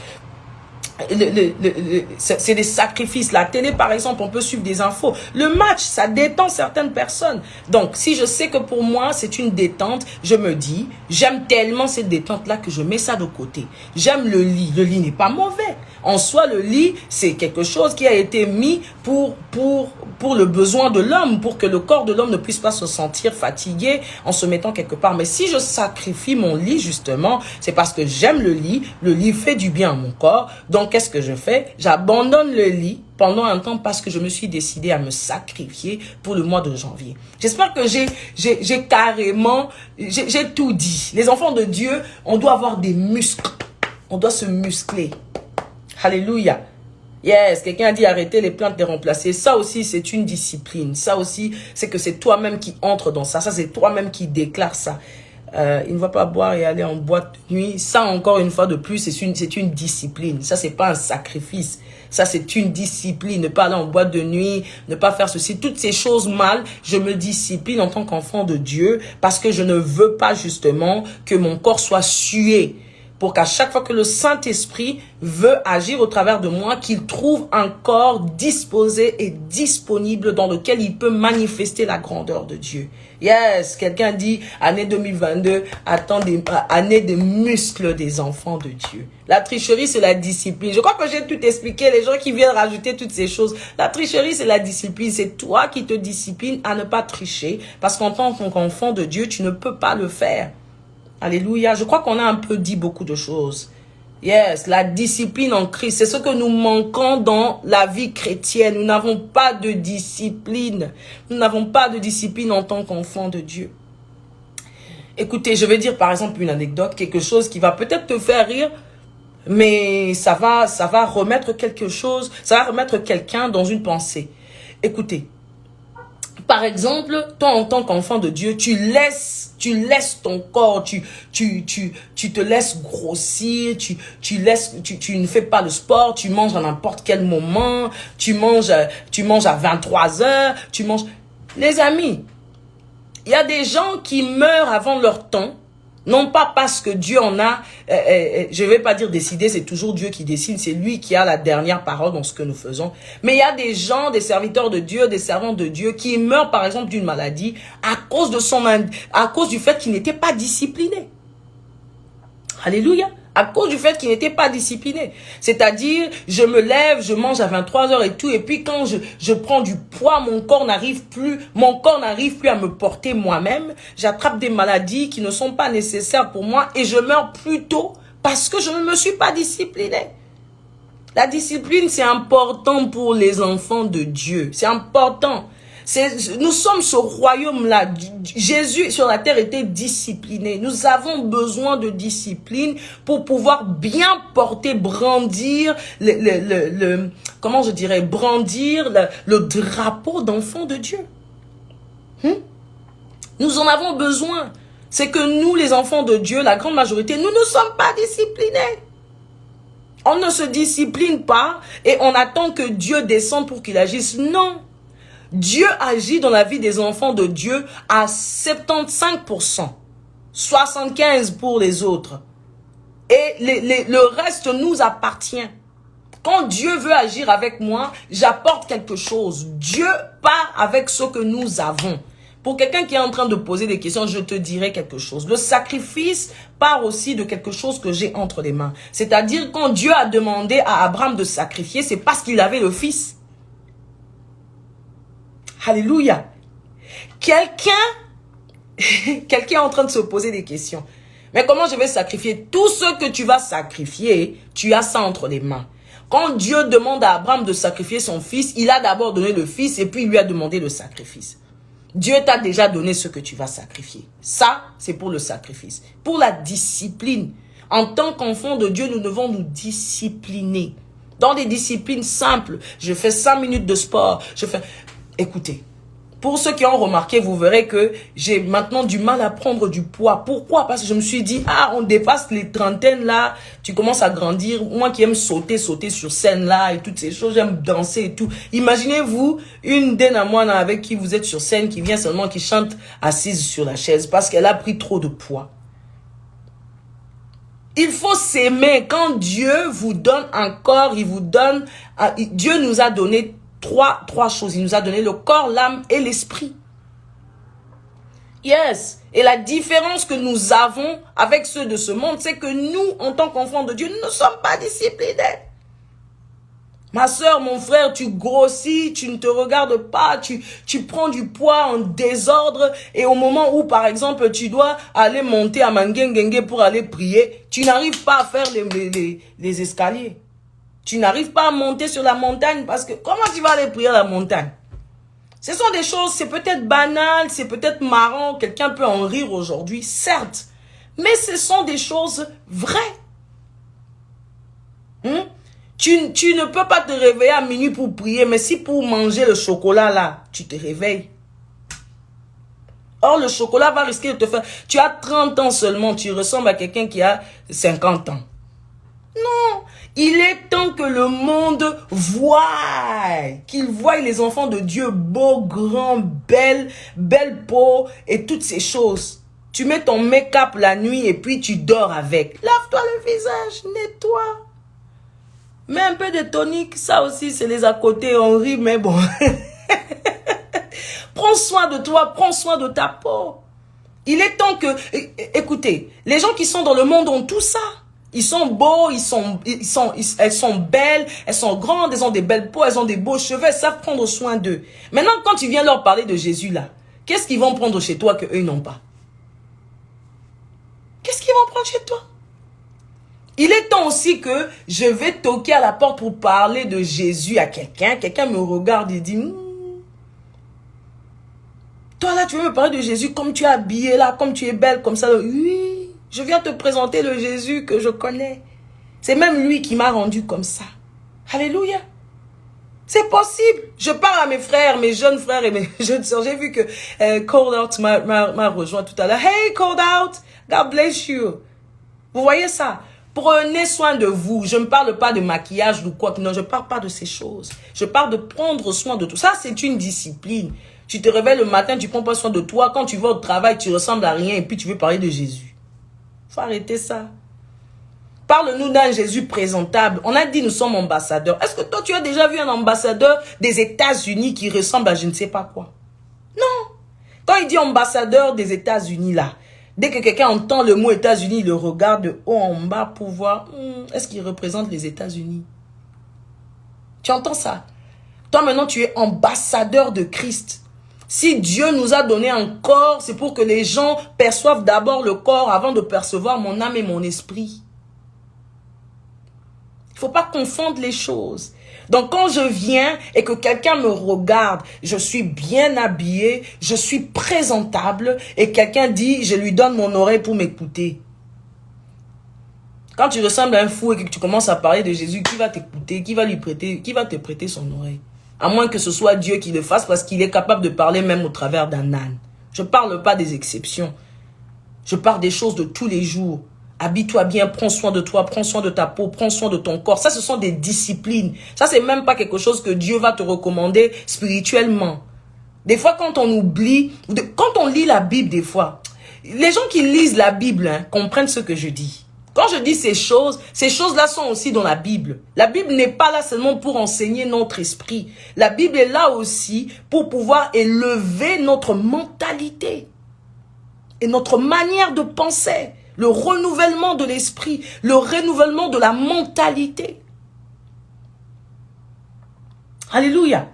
C'est des sacrifices. La télé, par exemple, on peut suivre des infos. Le match, ça détend certaines personnes. Donc, si je sais que pour moi, c'est une détente, je me dis, j'aime tellement cette détente-là que je mets ça de côté. J'aime le lit. Le lit n'est pas mauvais. En soi, le lit, c'est quelque chose qui a été mis pour le besoin de l'homme, pour que le corps de l'homme ne puisse pas se sentir fatigué en se mettant quelque part. Mais si je sacrifie mon lit, justement, c'est parce que j'aime le lit fait du bien à mon corps. Donc, qu'est-ce que je fais? J'abandonne le lit pendant un temps parce que je me suis décidé à me sacrifier pour le mois de janvier. J'espère que j'ai carrément, j'ai tout dit. Les enfants de Dieu, on doit avoir des muscles. On doit se muscler. Alléluia. Yes, quelqu'un a dit arrêter les plaintes, les remplacer. Ça aussi, c'est une discipline. Ça aussi, c'est que c'est toi-même qui entre dans ça. Ça, c'est toi-même qui déclare ça. Il ne va pas boire et aller en boîte de nuit. Ça, encore une fois de plus, c'est une discipline. Ça, c'est pas un sacrifice. Ça, c'est une discipline. Ne pas aller en boîte de nuit, ne pas faire ceci. Toutes ces choses mal, je me discipline en tant qu'enfant de Dieu parce que je ne veux pas justement que mon corps soit sué. Pour qu'à chaque fois que le Saint-Esprit veut agir au travers de moi, qu'il trouve un corps disposé et disponible dans lequel il peut manifester la grandeur de Dieu. Yes, quelqu'un dit, année 2022, attendez, année des muscles des enfants de Dieu. La tricherie, c'est la discipline. Je crois que j'ai tout expliqué, les gens qui viennent rajouter toutes ces choses. La tricherie, c'est la discipline. C'est toi qui te disciplines à ne pas tricher, parce qu'en tant qu'enfant de Dieu, tu ne peux pas le faire. Alléluia. Je crois qu'on a un peu dit beaucoup de choses. Yes, la discipline en Christ, c'est ce que nous manquons dans la vie chrétienne. Nous n'avons pas de discipline. Nous n'avons pas de discipline en tant qu'enfants de Dieu. Écoutez, je vais dire par exemple une anecdote, quelque chose qui va peut-être te faire rire, mais ça va remettre quelque chose, ça va remettre quelqu'un dans une pensée. Écoutez, par exemple, toi en tant qu'enfant de Dieu, tu laisses ton corps, tu te laisses grossir, tu ne fais pas de sport, tu manges à n'importe quel moment, tu manges à 23h, tu manges. Les amis, il y a des gens qui meurent avant leur temps, non pas parce que Dieu en a, je vais pas dire décidé, c'est toujours Dieu qui décide, c'est lui qui a la dernière parole dans ce que nous faisons. Mais il y a des gens, des serviteurs de Dieu, des servants de Dieu qui meurent par exemple d'une maladie à cause du fait qu'ils n'étaient pas disciplinés. Alléluia. À cause du fait qu'ils n'étaient pas disciplinés. C'est-à-dire, je me lève, je mange à 23h et tout, et puis quand je prends du poids, mon corps n'arrive plus à me porter moi-même. J'attrape des maladies qui ne sont pas nécessaires pour moi et je meurs plus tôt parce que je ne me suis pas discipliné. La discipline, c'est important pour les enfants de Dieu. C'est important. Nous sommes ce royaume-là. Jésus sur la terre était discipliné. Nous avons besoin de discipline pour pouvoir bien porter, brandir le drapeau d'enfant de Dieu. Nous en avons besoin. C'est que nous, les enfants de Dieu, la grande majorité, nous ne sommes pas disciplinés. On ne se discipline pas et on attend que Dieu descende pour qu'il agisse. Non. Dieu agit dans la vie des enfants de Dieu à 75%, 75% pour les autres. Et le reste nous appartient. Quand Dieu veut agir avec moi, j'apporte quelque chose. Dieu part avec ce que nous avons. Pour quelqu'un qui est en train de poser des questions, je te dirai quelque chose. Le sacrifice part aussi de quelque chose que j'ai entre les mains. C'est-à-dire, quand Dieu a demandé à Abraham de sacrifier, c'est parce qu'il avait le fils. Alléluia. Quelqu'un est en train de se poser des questions. Mais comment je vais sacrifier? Tout ce que tu vas sacrifier, tu as ça entre les mains. Quand Dieu demande à Abraham de sacrifier son fils, il a d'abord donné le fils et puis il lui a demandé le sacrifice. Dieu t'a déjà donné ce que tu vas sacrifier. Ça, c'est pour le sacrifice. Pour la discipline. En tant qu'enfant de Dieu, nous devons nous discipliner. Dans des disciplines simples. Je fais 5 minutes de sport. Écoutez, pour ceux qui ont remarqué, vous verrez que j'ai maintenant du mal à prendre du poids. Pourquoi? Parce que je me suis dit, on dépasse les trentaines là, tu commences à grandir. Moi qui aime sauter sur scène là et toutes ces choses, j'aime danser et tout. Imaginez-vous une Dénamoine avec qui vous êtes sur scène, qui vient seulement, qui chante assise sur la chaise parce qu'elle a pris trop de poids. Il faut s'aimer. Quand Dieu vous donne un corps, Dieu nous a donné trois choses. Il nous a donné le corps, l'âme et l'esprit. Yes. Et la différence que nous avons avec ceux de ce monde, c'est que nous, en tant qu'enfants de Dieu, nous ne sommes pas disciplinés. Ma soeur, mon frère, tu grossis, tu ne te regardes pas, tu prends du poids en désordre et au moment où, par exemple, tu dois aller monter à Mangengenge pour aller prier, tu n'arrives pas à faire les escaliers. Tu n'arrives pas à monter sur la montagne parce que comment tu vas aller prier à la montagne? Ce sont des choses, c'est peut-être banal, c'est peut-être marrant, quelqu'un peut en rire aujourd'hui, certes. Mais ce sont des choses vraies. Tu ne peux pas te réveiller à minuit pour prier, mais si pour manger le chocolat là, tu te réveilles. Or, le chocolat va risquer de te faire... Tu as 30 ans seulement, tu ressembles à quelqu'un qui a 50 ans. Non, il est temps que le monde voie, qu'il voie les enfants de Dieu beaux, grands, belle peau et toutes ces choses. Tu mets ton make-up la nuit et puis tu dors avec. Lave-toi le visage, nettoie. Mets un peu de tonique, ça aussi c'est les à côté, on rit, mais bon. Prends soin de toi, prends soin de ta peau. Il est temps que... Écoutez, les gens qui sont dans le monde ont tout ça. Ils sont beaux, elles sont belles, elles sont grandes, elles ont des belles peaux, elles ont des beaux cheveux, elles savent prendre soin d'eux. Maintenant, quand tu viens leur parler de Jésus là, qu'est-ce qu'ils vont prendre chez toi qu'eux n'ont pas? Qu'est-ce qu'ils vont prendre chez toi? Il est temps aussi que je vais toquer à la porte pour parler de Jésus à quelqu'un. Quelqu'un me regarde et dit, toi là, tu veux me parler de Jésus comme tu es habillée là, comme tu es belle, comme ça. Oui, je viens te présenter le Jésus que je connais. C'est même lui qui m'a rendu comme ça. Alléluia. C'est possible. Je parle à mes frères, mes jeunes frères et mes jeunes sœurs. J'ai vu que Cold Out m'a rejoint tout à l'heure. Hey, Cold Out, God bless you. Vous voyez ça? Prenez soin de vous. Je ne parle pas de maquillage ou quoi. Non, je ne parle pas de ces choses. Je parle de prendre soin de tout. Ça, c'est une discipline. Tu te réveilles le matin, tu ne prends pas soin de toi. Quand tu vas au travail, tu ressembles à rien et puis tu veux parler de Jésus. Il faut arrêter ça. Parle-nous d'un Jésus présentable. On a dit nous sommes ambassadeurs. Est-ce que toi, tu as déjà vu un ambassadeur des États-Unis qui ressemble à je ne sais pas quoi? Non. Quand il dit ambassadeur des États-Unis là, dès que quelqu'un entend le mot États-Unis, il le regarde de haut en bas pour voir, est-ce qu'il représente les États-Unis? Tu entends ça? Toi maintenant, tu es ambassadeur de Christ. Si Dieu nous a donné un corps, c'est pour que les gens perçoivent d'abord le corps avant de percevoir mon âme et mon esprit. Il ne faut pas confondre les choses. Donc quand je viens et que quelqu'un me regarde, je suis bien habillé, je suis présentable et quelqu'un dit, je lui donne mon oreille pour m'écouter. Quand tu ressembles à un fou et que tu commences à parler de Jésus, qui va t'écouter, qui va te prêter son oreille? À moins que ce soit Dieu qui le fasse parce qu'il est capable de parler même au travers d'un âne. Je ne parle pas des exceptions. Je parle des choses de tous les jours. Habille-toi bien, prends soin de toi, prends soin de ta peau, prends soin de ton corps. Ça, ce sont des disciplines. Ça, c'est même pas quelque chose que Dieu va te recommander spirituellement. Des fois, quand on oublie, quand on lit la Bible, des fois, les gens qui lisent la Bible comprennent ce que je dis. Quand je dis ces choses-là sont aussi dans la Bible. La Bible n'est pas là seulement pour enseigner notre esprit. La Bible est là aussi pour pouvoir élever notre mentalité et notre manière de penser. Le renouvellement de l'esprit, le renouvellement de la mentalité. Alléluia.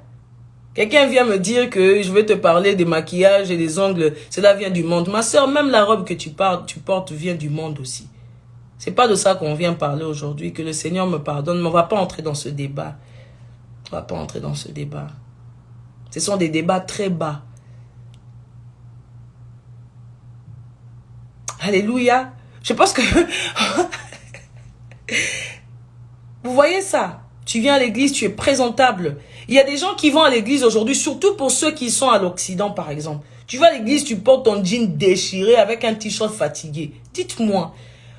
Quelqu'un vient me dire que je vais te parler des maquillages et des ongles. Cela vient du monde. Ma soeur, même la robe que tu portes vient du monde aussi. C'est pas de ça qu'on vient parler aujourd'hui. Que le Seigneur me pardonne. Mais on va pas entrer dans ce débat. On va pas entrer dans ce débat. Ce sont des débats très bas. Alléluia. Je pense que... Vous voyez ça? Tu viens à l'église, tu es présentable. Il y a des gens qui vont à l'église aujourd'hui, surtout pour ceux qui sont à l'Occident, par exemple. Tu vas à l'église, tu portes ton jean déchiré avec un t-shirt fatigué. Dites-moi,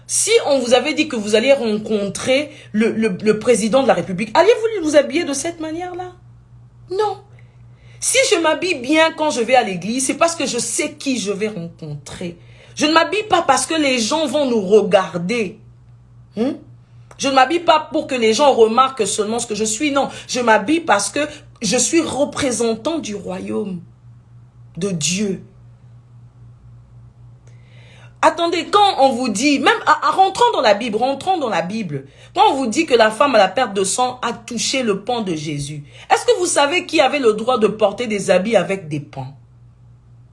si on vous avait dit que vous alliez rencontrer le président de la République, alliez-vous vous habiller de cette manière-là? Non. Si je m'habille bien quand je vais à l'église, c'est parce que je sais qui je vais rencontrer. Je ne m'habille pas parce que les gens vont nous regarder. Je ne m'habille pas pour que les gens remarquent seulement ce que je suis. Non, je m'habille parce que je suis représentant du royaume de Dieu. Attendez, quand on vous dit, même rentrons dans la Bible, quand on vous dit que la femme à la perte de sang a touché le pan de Jésus, est-ce que vous savez qui avait le droit de porter des habits avec des pans?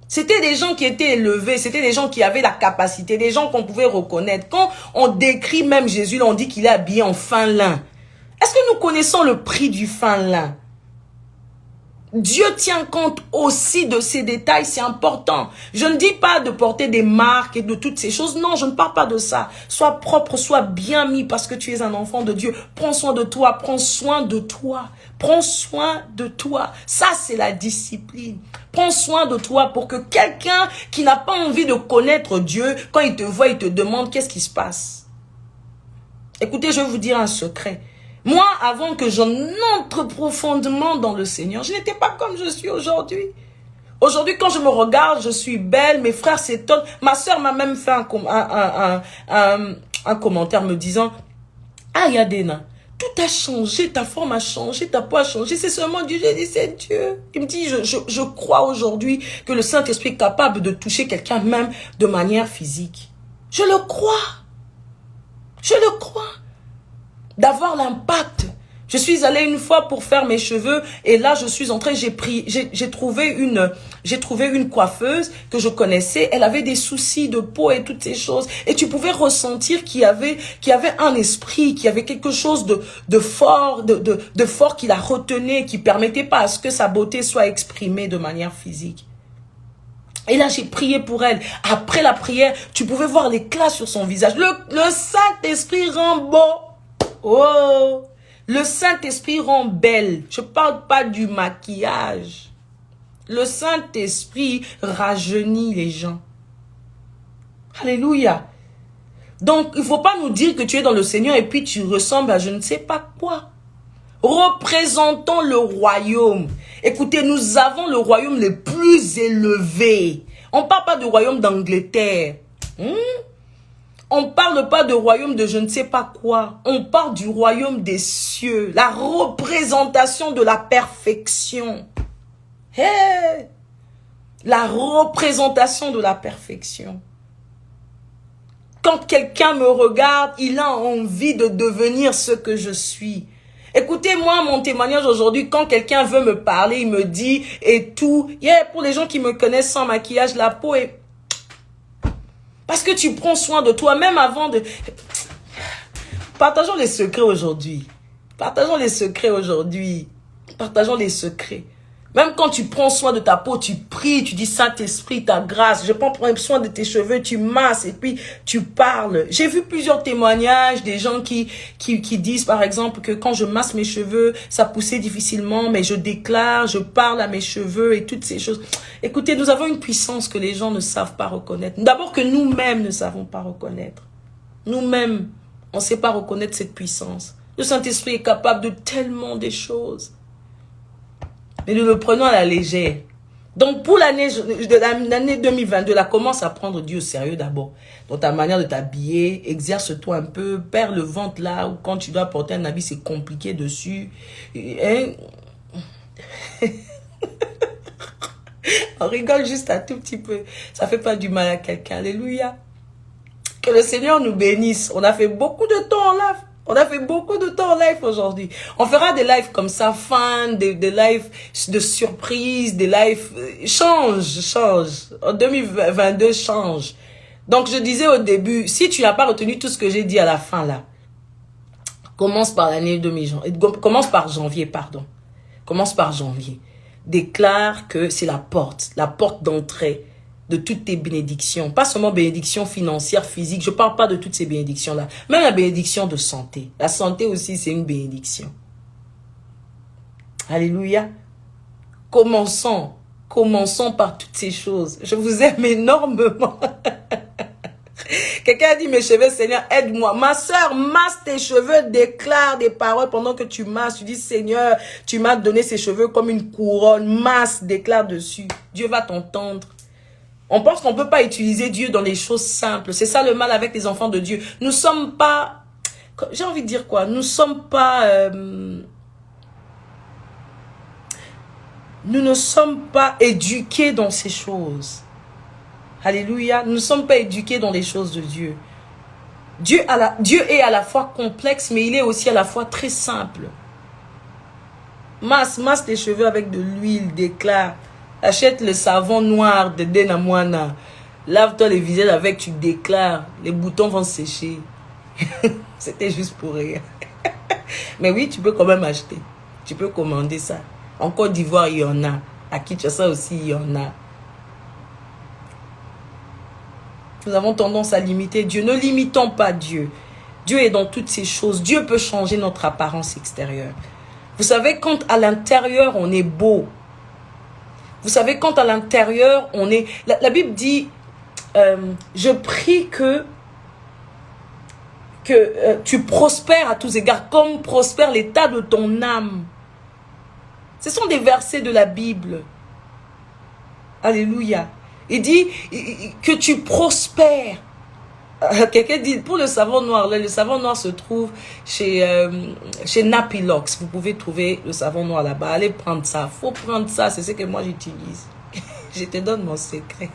C'était des gens qui étaient élevés, c'était des gens qui avaient la capacité, des gens qu'on pouvait reconnaître. Quand on décrit même Jésus, on dit qu'il est habillé en fin lin. Est-ce que nous connaissons le prix du fin lin? Dieu tient compte aussi de ces détails, c'est important. Je ne dis pas de porter des marques et de toutes ces choses. Non, je ne parle pas de ça. Sois propre, sois bien mis parce que tu es un enfant de Dieu. Prends soin de toi, prends soin de toi. Prends soin de toi. Ça, c'est la discipline. Prends soin de toi pour que quelqu'un qui n'a pas envie de connaître Dieu, quand il te voit, il te demande qu'est-ce qui se passe. Écoutez, je vais vous dire un secret. Moi, avant que j'en entre profondément dans le Seigneur, je n'étais pas comme je suis aujourd'hui. Aujourd'hui, quand je me regarde, je suis belle, mes frères s'étonnent. Ma soeur m'a même fait un commentaire me disant, « Ah, Yadena, tout a changé, ta forme a changé, ta peau a changé, c'est seulement Dieu. » J'ai dit, c'est Dieu. Il me dit, je crois aujourd'hui que le Saint-Esprit est capable de toucher quelqu'un même de manière physique. Je le crois. Je le crois. D'avoir l'impact Je suis allée une fois pour faire mes cheveux et là je suis entrée, j'ai trouvé une coiffeuse que je connaissais, elle avait des soucis de peau et toutes ces choses et tu pouvais ressentir qu'il y avait un esprit, qu'il y avait quelque chose de fort, de fort qui la retenait, qui permettait pas à ce que sa beauté soit exprimée de manière physique. Et là, j'ai prié pour elle. Après la prière, tu pouvais voir l'éclat sur son visage. Le Saint-Esprit rend beau. Oh! Le Saint-Esprit rend belle. Je parle pas du maquillage. Le Saint-Esprit rajeunit les gens. Alléluia. Donc, il faut pas nous dire que tu es dans le Seigneur et puis tu ressembles à je ne sais pas quoi. Représentons le royaume. Écoutez, nous avons le royaume le plus élevé. On ne parle pas du royaume d'Angleterre. On ne parle pas de royaume de je ne sais pas quoi. On parle du royaume des cieux. La représentation de la perfection. Hey! La représentation de la perfection. Quand quelqu'un me regarde, il a envie de devenir ce que je suis. Écoutez-moi, mon témoignage aujourd'hui, quand quelqu'un veut me parler, il me dit et tout. Pour les gens qui me connaissent sans maquillage, la peau est... Parce que tu prends soin de toi, même avant de... Partageons les secrets aujourd'hui. Partageons les secrets aujourd'hui. Partageons les secrets. Même quand tu prends soin de ta peau, tu pries, tu dis Saint-Esprit, ta grâce, je prends soin de tes cheveux, tu masses et puis tu parles. J'ai vu plusieurs témoignages des gens qui disent par exemple que quand je masse mes cheveux, ça poussait difficilement, mais je déclare, je parle à mes cheveux et toutes ces choses. Écoutez, nous avons une puissance que les gens ne savent pas reconnaître. D'abord que nous-mêmes ne savons pas reconnaître. Nous-mêmes, on ne sait pas reconnaître cette puissance. Le Saint-Esprit est capable de tellement des choses. Mais nous le prenons à la légère. Donc pour l'année 2022, là, commence à prendre Dieu au sérieux d'abord. Dans ta manière de t'habiller, exerce-toi un peu, perds le ventre là, ou quand tu dois porter un habit, c'est compliqué dessus. On rigole juste un tout petit peu. Ça fait pas du mal à quelqu'un. Alléluia. Que le Seigneur nous bénisse. On a fait beaucoup de temps en live. On a fait beaucoup de temps en live aujourd'hui. On fera des lives comme ça, fun, des lives de surprise, des lives... change. En 2022, change. Donc, je disais au début, si tu n'as pas retenu tout ce que j'ai dit à la fin, là, commence par l'année 2020. Commence par janvier, pardon. Commence par janvier. Déclare que c'est la porte d'entrée de toutes tes bénédictions. Pas seulement bénédictions financières, physiques. Je ne parle pas de toutes ces bénédictions-là. Même la bénédiction de santé. La santé aussi, c'est une bénédiction. Alléluia. Commençons par toutes ces choses. Je vous aime énormément. Quelqu'un a dit, mes cheveux, Seigneur, aide-moi. Ma soeur, masse tes cheveux, déclare des paroles pendant que tu masses. Tu dis, Seigneur, tu m'as donné ces cheveux comme une couronne. Masse, déclare dessus. Dieu va t'entendre. On pense qu'on ne peut pas utiliser Dieu dans les choses simples. C'est ça le mal avec les enfants de Dieu. Nous ne sommes pas... J'ai envie de dire quoi? Nous ne sommes pas... nous ne sommes pas éduqués dans ces choses. Alléluia. Nous ne sommes pas éduqués dans les choses de Dieu. Dieu est à la fois complexe, mais il est aussi à la fois très simple. Masse tes cheveux avec de l'huile, déclare. Achète le savon noir de Denamwana. Lave-toi les visages avec, tu déclares. Les boutons vont sécher. C'était juste pour rire. Mais oui, tu peux quand même acheter. Tu peux commander ça. En Côte d'Ivoire, il y en a. À Kinshasa aussi, il y en a. Nous avons tendance à limiter Dieu. Ne limitons pas Dieu. Dieu est dans toutes ces choses. Dieu peut changer notre apparence extérieure. Vous savez, quand à l'intérieur, on est beau. Vous savez, quand à l'intérieur, on est... La Bible dit, je prie que tu prospères à tous égards, comme prospère l'état de ton âme. Ce sont des versets de la Bible. Alléluia. Il dit que tu prospères. Quelqu'un dit, pour le savon noir, le savon noir se trouve chez Napilox. Vous pouvez trouver le savon noir là-bas. Allez prendre ça. Il faut prendre ça. C'est ce que moi j'utilise. Je te donne mon secret.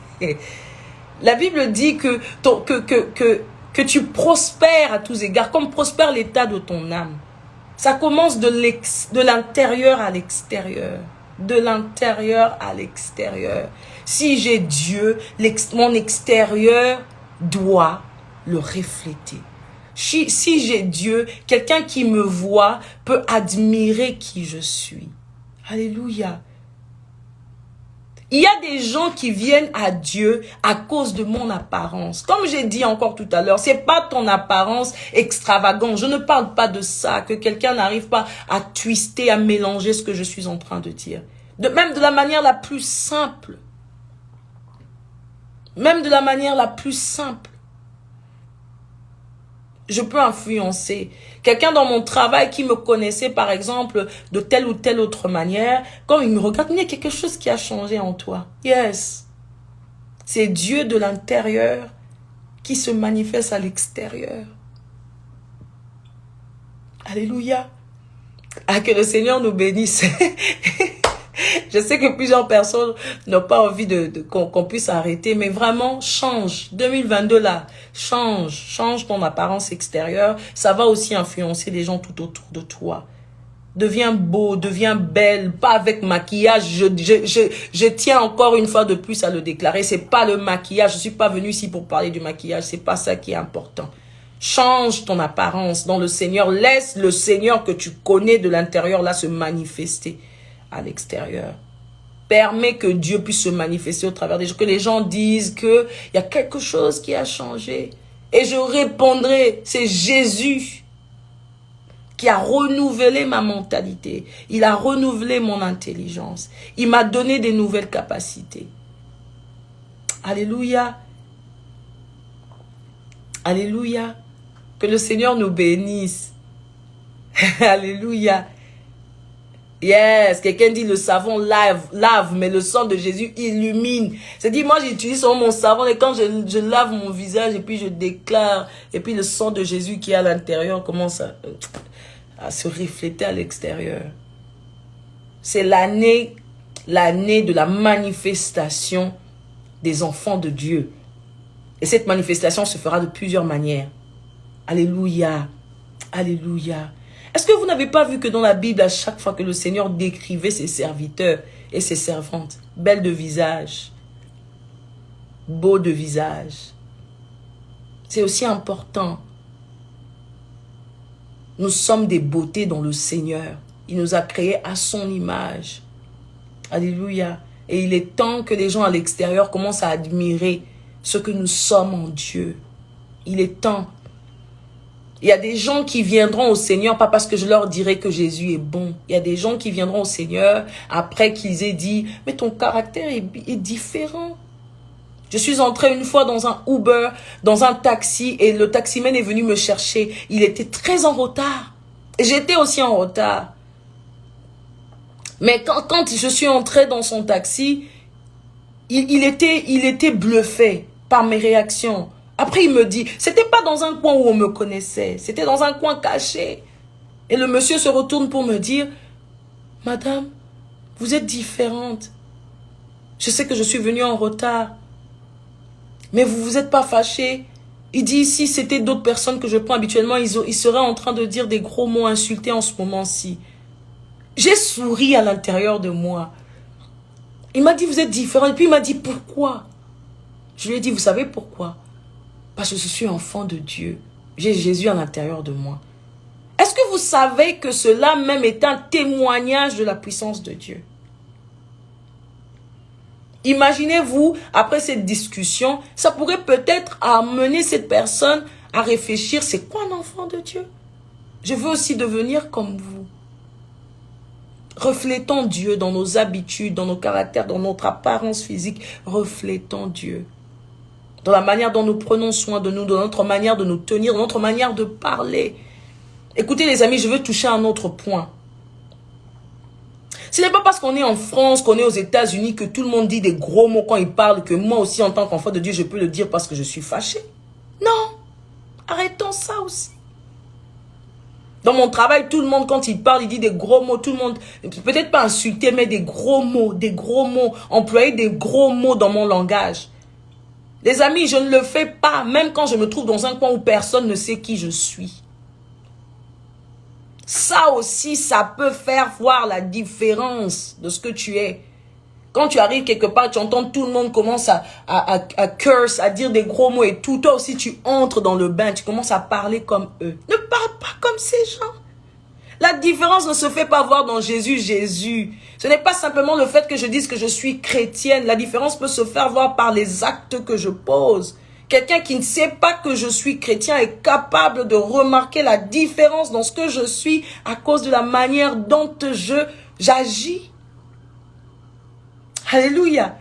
La Bible dit que tu prospères à tous égards, comme prospère l'état de ton âme. Ça commence de l'intérieur à l'extérieur. De l'intérieur à l'extérieur. Si j'ai Dieu, mon extérieur doit le refléter. Si j'ai Dieu, quelqu'un qui me voit peut admirer qui je suis. Alléluia. Il y a des gens qui viennent à Dieu à cause de mon apparence. Comme j'ai dit encore tout à l'heure, c'est pas ton apparence extravagante. Je ne parle pas de ça, que quelqu'un n'arrive pas à twister, à mélanger ce que je suis en train de dire. Même de la manière la plus simple. Même de la manière la plus simple. Je peux influencer. Quelqu'un dans mon travail qui me connaissait, par exemple, de telle ou telle autre manière, quand il me regarde, il y a quelque chose qui a changé en toi. Yes. C'est Dieu de l'intérieur qui se manifeste à l'extérieur. Alléluia. Ah, que le Seigneur nous bénisse. Je sais que plusieurs personnes n'ont pas envie qu'on puisse arrêter, mais vraiment, change. 2022 là, change ton apparence extérieure. Ça va aussi influencer les gens tout autour de toi. Deviens beau, deviens belle, pas avec maquillage. Je tiens encore une fois de plus à le déclarer. C'est pas le maquillage. Je suis pas venue ici pour parler du maquillage. C'est pas ça qui est important. Change ton apparence dans le Seigneur. Laisse le Seigneur que tu connais de l'intérieur là se manifester à l'extérieur. Permets que Dieu puisse se manifester au travers des gens, que les gens disent que il y a quelque chose qui a changé. Et je répondrai, c'est Jésus qui a renouvelé ma mentalité. Il a renouvelé mon intelligence. Il m'a donné des nouvelles capacités. Alléluia. Alléluia. Que le Seigneur nous bénisse. Alléluia. Yes, quelqu'un dit le savon lave, mais le sang de Jésus illumine. C'est-à-dire, moi j'utilise mon savon et quand je lave mon visage et puis je déclare, et puis le sang de Jésus qui est à l'intérieur commence à se refléter à l'extérieur. C'est l'année de la manifestation des enfants de Dieu. Et cette manifestation se fera de plusieurs manières. Alléluia, alléluia. Est-ce que vous n'avez pas vu que dans la Bible, à chaque fois que le Seigneur décrivait ses serviteurs et ses servantes, belles de visage, beaux de visage, c'est aussi important. Nous sommes des beautés dans le Seigneur. Il nous a créés à son image. Alléluia. Et il est temps que les gens à l'extérieur commencent à admirer ce que nous sommes en Dieu. Il est temps. Il y a des gens qui viendront au Seigneur, pas parce que je leur dirai que Jésus est bon. Il y a des gens qui viendront au Seigneur après qu'ils aient dit, mais ton caractère est différent. Je suis entrée une fois dans un Uber, dans un taxi, et le taximan est venu me chercher. Il était très en retard. Et j'étais aussi en retard. Mais quand je suis entrée dans son taxi, il était bluffé par mes réactions. Après, il me dit, c'était pas dans un coin où on me connaissait, c'était dans un coin caché. Et le monsieur se retourne pour me dire, Madame, vous êtes différente. Je sais que je suis venue en retard, mais vous vous êtes pas fâchée. Il dit, si c'était d'autres personnes que je prends habituellement, ils seraient en train de dire des gros mots insultés en ce moment-ci. J'ai souri à l'intérieur de moi. Il m'a dit, vous êtes différente. Et puis il m'a dit, pourquoi? Je lui ai dit, vous savez pourquoi? Parce que je suis enfant de Dieu. J'ai Jésus à l'intérieur de moi. Est-ce que vous savez que cela même est un témoignage de la puissance de Dieu? Imaginez-vous, après cette discussion, ça pourrait peut-être amener cette personne à réfléchir, c'est quoi un enfant de Dieu? Je veux aussi devenir comme vous. Reflétons Dieu dans nos habitudes, dans nos caractères, dans notre apparence physique. Reflétons Dieu. Dans la manière dont nous prenons soin de nous, dans notre manière de nous tenir, dans notre manière de parler. Écoutez les amis, je veux toucher un autre point. Ce n'est pas parce qu'on est en France, qu'on est aux États-Unis, que tout le monde dit des gros mots quand il parle, que moi aussi en tant qu'enfant de Dieu, je peux le dire parce que je suis fâché. Non, arrêtons ça aussi. Dans mon travail, tout le monde, quand il parle, il dit des gros mots. Tout le monde, peut-être pas insulter, mais des gros mots, employer des gros mots dans mon langage. Les amis, je ne le fais pas, même quand je me trouve dans un coin où personne ne sait qui je suis. Ça aussi, ça peut faire voir la différence de ce que tu es. Quand tu arrives quelque part, tu entends tout le monde commence à curse, à dire des gros mots et tout. Toi aussi, tu entres dans le bain, tu commences à parler comme eux. Ne parle pas comme ces gens. La différence ne se fait pas voir dans Jésus. Ce n'est pas simplement le fait que je dise que je suis chrétienne. La différence peut se faire voir par les actes que je pose. Quelqu'un qui ne sait pas que je suis chrétien est capable de remarquer la différence dans ce que je suis à cause de la manière dont j'agis. Alléluia.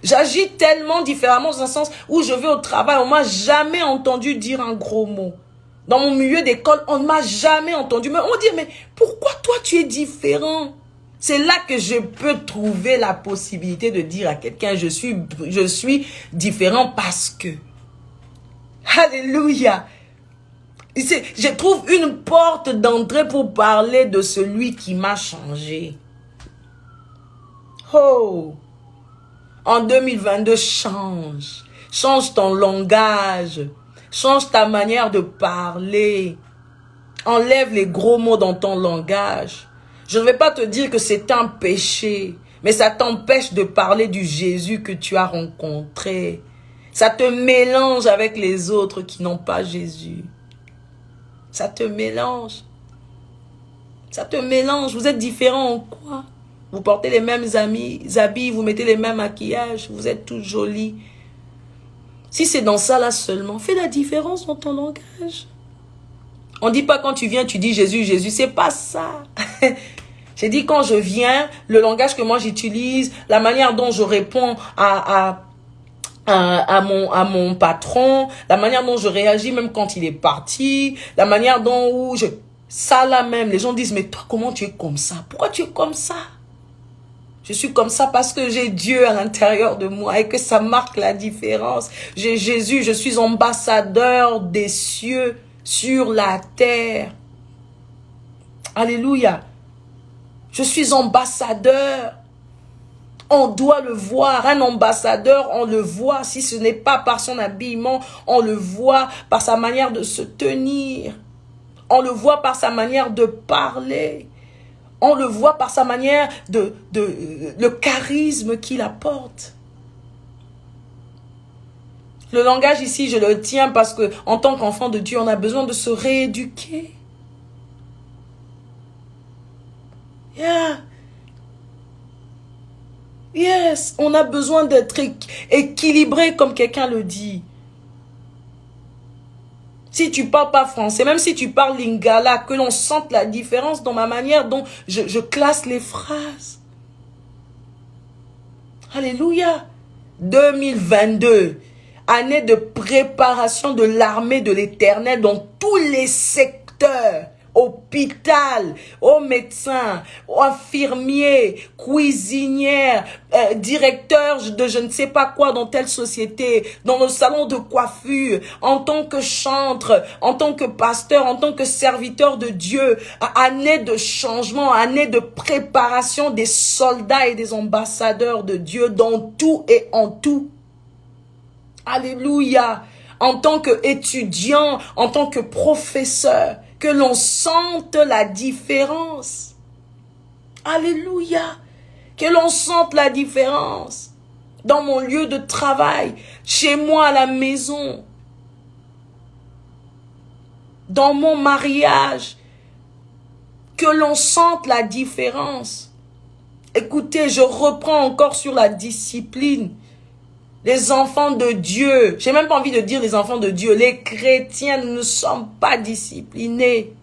J'agis tellement différemment dans un sens où je vais au travail. On ne m'a jamais entendu dire un gros mot. Dans mon milieu d'école, on ne m'a jamais entendu. Mais on dit, mais pourquoi toi tu es différent? C'est là que je peux trouver la possibilité de dire à quelqu'un, je suis différent parce que. Alléluia. Je trouve une porte d'entrée pour parler de celui qui m'a changé. Oh. En 2022, change. Change ton langage. Change ta manière de parler. Enlève les gros mots dans ton langage. Je ne vais pas te dire que c'est un péché, mais ça t'empêche de parler du Jésus que tu as rencontré. Ça te mélange avec les autres qui n'ont pas Jésus. Ça te mélange. Ça te mélange. Vous êtes différents en quoi? Vous portez les mêmes habits, vous mettez les mêmes maquillages, vous êtes tous jolis. Si c'est dans ça là seulement, fais la différence dans ton langage. On ne dit pas quand tu viens, tu dis Jésus, Jésus. C'est pas ça. J'ai dit quand je viens, le langage que moi j'utilise, la manière dont je réponds à mon patron, la manière dont je réagis même quand il est parti, la manière dont ça là même, les gens disent mais toi comment tu es comme ça? Pourquoi tu es comme ça? Je suis comme ça parce que j'ai Dieu à l'intérieur de moi et que ça marque la différence. J'ai Jésus, je suis ambassadeur des cieux sur la terre. Alléluia. Je suis ambassadeur. On doit le voir. Un ambassadeur, on le voit. Si ce n'est pas par son habillement, on le voit par sa manière de se tenir. On le voit par sa manière de parler. On le voit par sa manière le charisme qu'il apporte. Le langage ici, je le tiens parce que en tant qu'enfant de Dieu, on a besoin de se rééduquer. Yeah. Yes, on a besoin d'être équilibré comme quelqu'un le dit. Si tu parles pas français, même si tu parles lingala, que l'on sente la différence dans ma manière dont je classe les phrases. Alléluia. 2022, année de préparation de l'armée de l'Éternel dans tous les secteurs. Hôpital, aux médecins, aux infirmiers, cuisinières, directeurs de je ne sais pas quoi dans telle société, dans le salon de coiffure, en tant que chantre, en tant que pasteur, en tant que serviteur de Dieu, année de changement, année de préparation des soldats et des ambassadeurs de Dieu dans tout et en tout. Alléluia. En tant qu'étudiant, en tant que professeur, que l'on sente la différence. Alléluia. Que l'on sente la différence. Dans mon lieu de travail, chez moi à la maison, dans mon mariage, que l'on sente la différence. Écoutez, je reprends encore sur la discipline. Les enfants de Dieu, j'ai même pas envie de dire les enfants de Dieu, les chrétiens ne sommes pas disciplinés.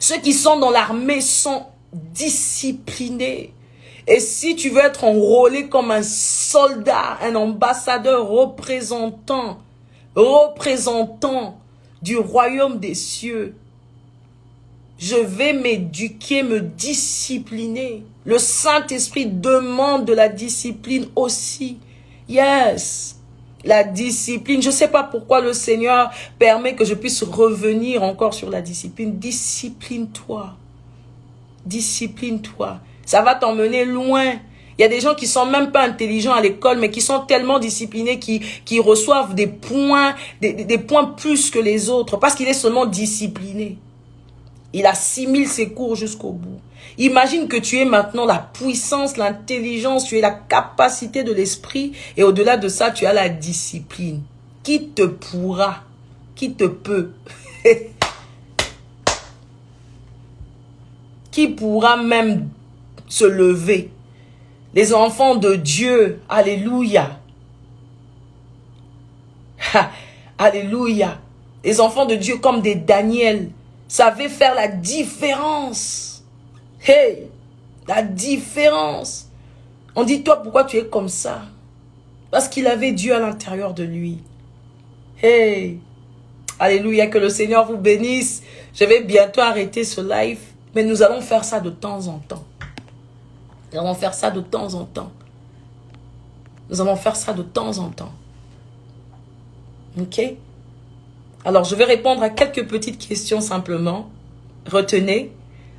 Ceux qui sont dans l'armée sont disciplinés. Et si tu veux être enrôlé comme un soldat, un ambassadeur représentant du royaume des cieux, je vais m'éduquer, me discipliner. Le Saint-Esprit demande de la discipline aussi. Yes, la discipline. Je ne sais pas pourquoi le Seigneur permet que je puisse revenir encore sur la discipline. Discipline-toi. Discipline-toi. Ça va t'emmener loin. Il y a des gens qui sont même pas intelligents à l'école, mais qui sont tellement disciplinés, qui reçoivent des points plus que les autres, parce qu'il est seulement discipliné. Il assimile ses cours jusqu'au bout. Imagine que tu es maintenant la puissance, l'intelligence, tu es la capacité de l'esprit et au-delà de ça, tu as la discipline. Qui te pourra? Qui te peut? Qui pourra même se lever? Les enfants de Dieu, alléluia. Alléluia. Les enfants de Dieu comme des Daniel savaient faire la différence. Hey, la différence. On dit, toi, pourquoi tu es comme ça? Parce qu'il avait Dieu à l'intérieur de lui. Hey, alléluia, que le Seigneur vous bénisse. Je vais bientôt arrêter ce live, mais nous allons faire ça de temps en temps. Nous allons faire ça de temps en temps. Nous allons faire ça de temps en temps. Ok? Alors, je vais répondre à quelques petites questions simplement. Retenez,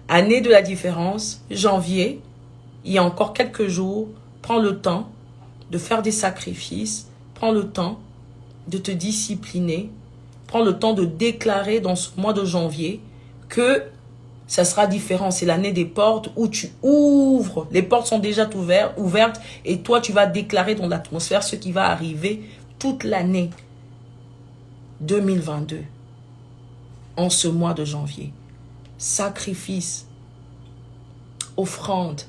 année de la différence, janvier, il y a encore quelques jours, prends le temps de faire des sacrifices, prends le temps de te discipliner, prends le temps de déclarer dans ce mois de janvier que ça sera différent. C'est l'année des portes où tu ouvres. Les portes sont déjà ouvertes et toi, tu vas déclarer dans l'atmosphère ce qui va arriver toute l'année 2022 en ce mois de janvier. Sacrifice, offrande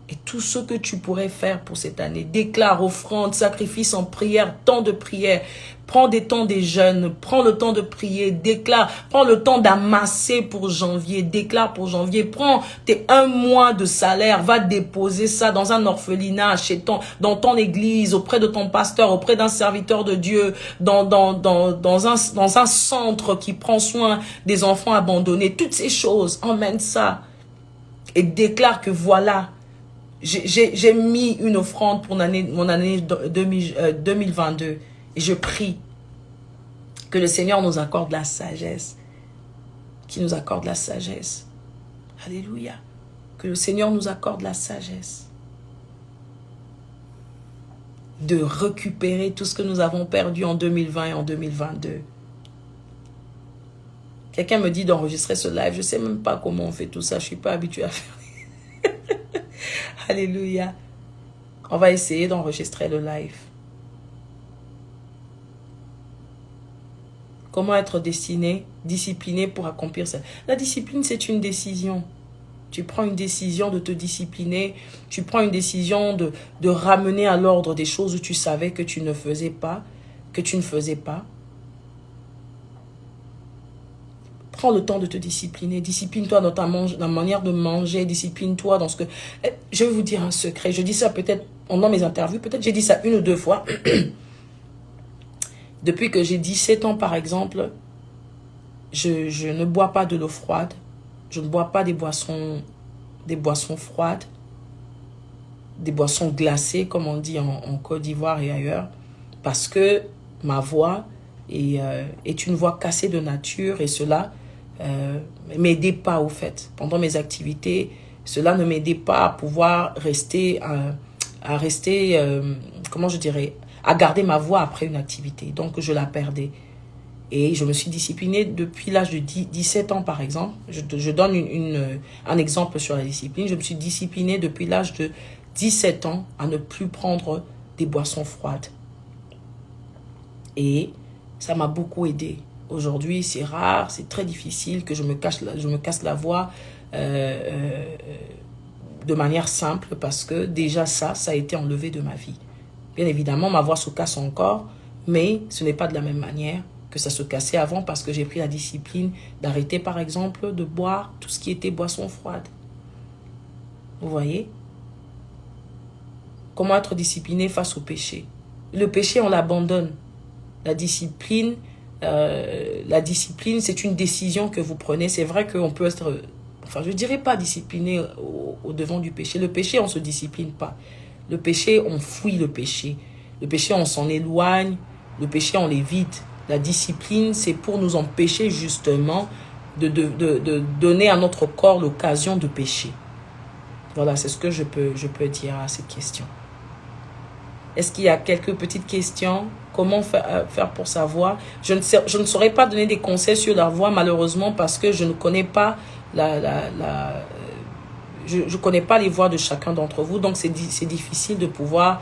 et tout ce que tu pourrais faire pour cette année. Déclare, offrande, sacrifice en prière, temps de prière. Prends des temps des jeûnes, prends le temps de prier, déclare, prends le temps d'amasser pour janvier, déclare pour janvier, prends tes 1 mois de salaire, va déposer ça dans un orphelinat, dans ton église, auprès de ton pasteur, auprès d'un serviteur de Dieu, dans un centre qui prend soin des enfants abandonnés. Toutes ces choses, emmène ça et déclare que voilà, j'ai mis une offrande pour mon année 2022 et je prie que le Seigneur nous accorde la sagesse, qu'il nous accorde la sagesse. Alléluia. Que le Seigneur nous accorde la sagesse de récupérer tout ce que nous avons perdu en 2020 et en 2022. Quelqu'un me dit d'enregistrer ce live. Je ne sais même pas comment on fait tout ça. Je ne suis pas habituée à faire. Alléluia. On va essayer d'enregistrer le live. Comment être discipliné pour accomplir ça? La discipline, c'est une décision. Tu prends une décision de te discipliner. Tu prends une décision de ramener à l'ordre des choses où tu savais que tu ne faisais pas. Prends le temps de te discipliner. Discipline-toi dans ta manière de manger. Discipline-toi dans ce que... Je vais vous dire un secret. Je dis ça peut-être pendant mes interviews. Peut-être j'ai dit ça 1 ou 2 fois. Depuis que j'ai 17 ans, par exemple, je ne bois pas de l'eau froide. Je ne bois pas des boissons froides. Des boissons glacées, comme on dit en Côte d'Ivoire et ailleurs. Parce que ma voix est une voix cassée de nature et cela m'aidait pas au fait. Pendant mes activités, cela ne m'aidait pas à pouvoir rester, comment je dirais, à garder ma voix après une activité. Donc, je la perdais. Et je me suis disciplinée depuis l'âge de 17 ans, par exemple. Je donne un exemple sur la discipline. Je me suis disciplinée depuis l'âge de 17 ans à ne plus prendre des boissons froides. Et ça m'a beaucoup aidé. Aujourd'hui, c'est rare, c'est très difficile que je me casse la voix de manière simple parce que déjà ça a été enlevé de ma vie. Bien évidemment, ma voix se casse encore, mais ce n'est pas de la même manière que ça se cassait avant parce que j'ai pris la discipline d'arrêter, par exemple, de boire tout ce qui était boisson froide. Vous voyez? Comment être discipliné face au péché? Le péché, on l'abandonne. La discipline, c'est une décision que vous prenez. C'est vrai qu'on peut être, enfin, je ne dirais pas discipliné au devant du péché. Le péché, on ne se discipline pas. Le péché, on fuit le péché. Le péché, on s'en éloigne. Le péché, on l'évite. La discipline, c'est pour nous empêcher justement de donner à notre corps l'occasion de pécher. Voilà, c'est ce que je peux dire à cette question. Est-ce qu'il y a quelques petites questions comment faire pour savoir. Je ne saurais pas donner des conseils sur la voix, malheureusement, parce que je ne connais pas je connais pas les voix de chacun d'entre vous, donc c'est difficile de pouvoir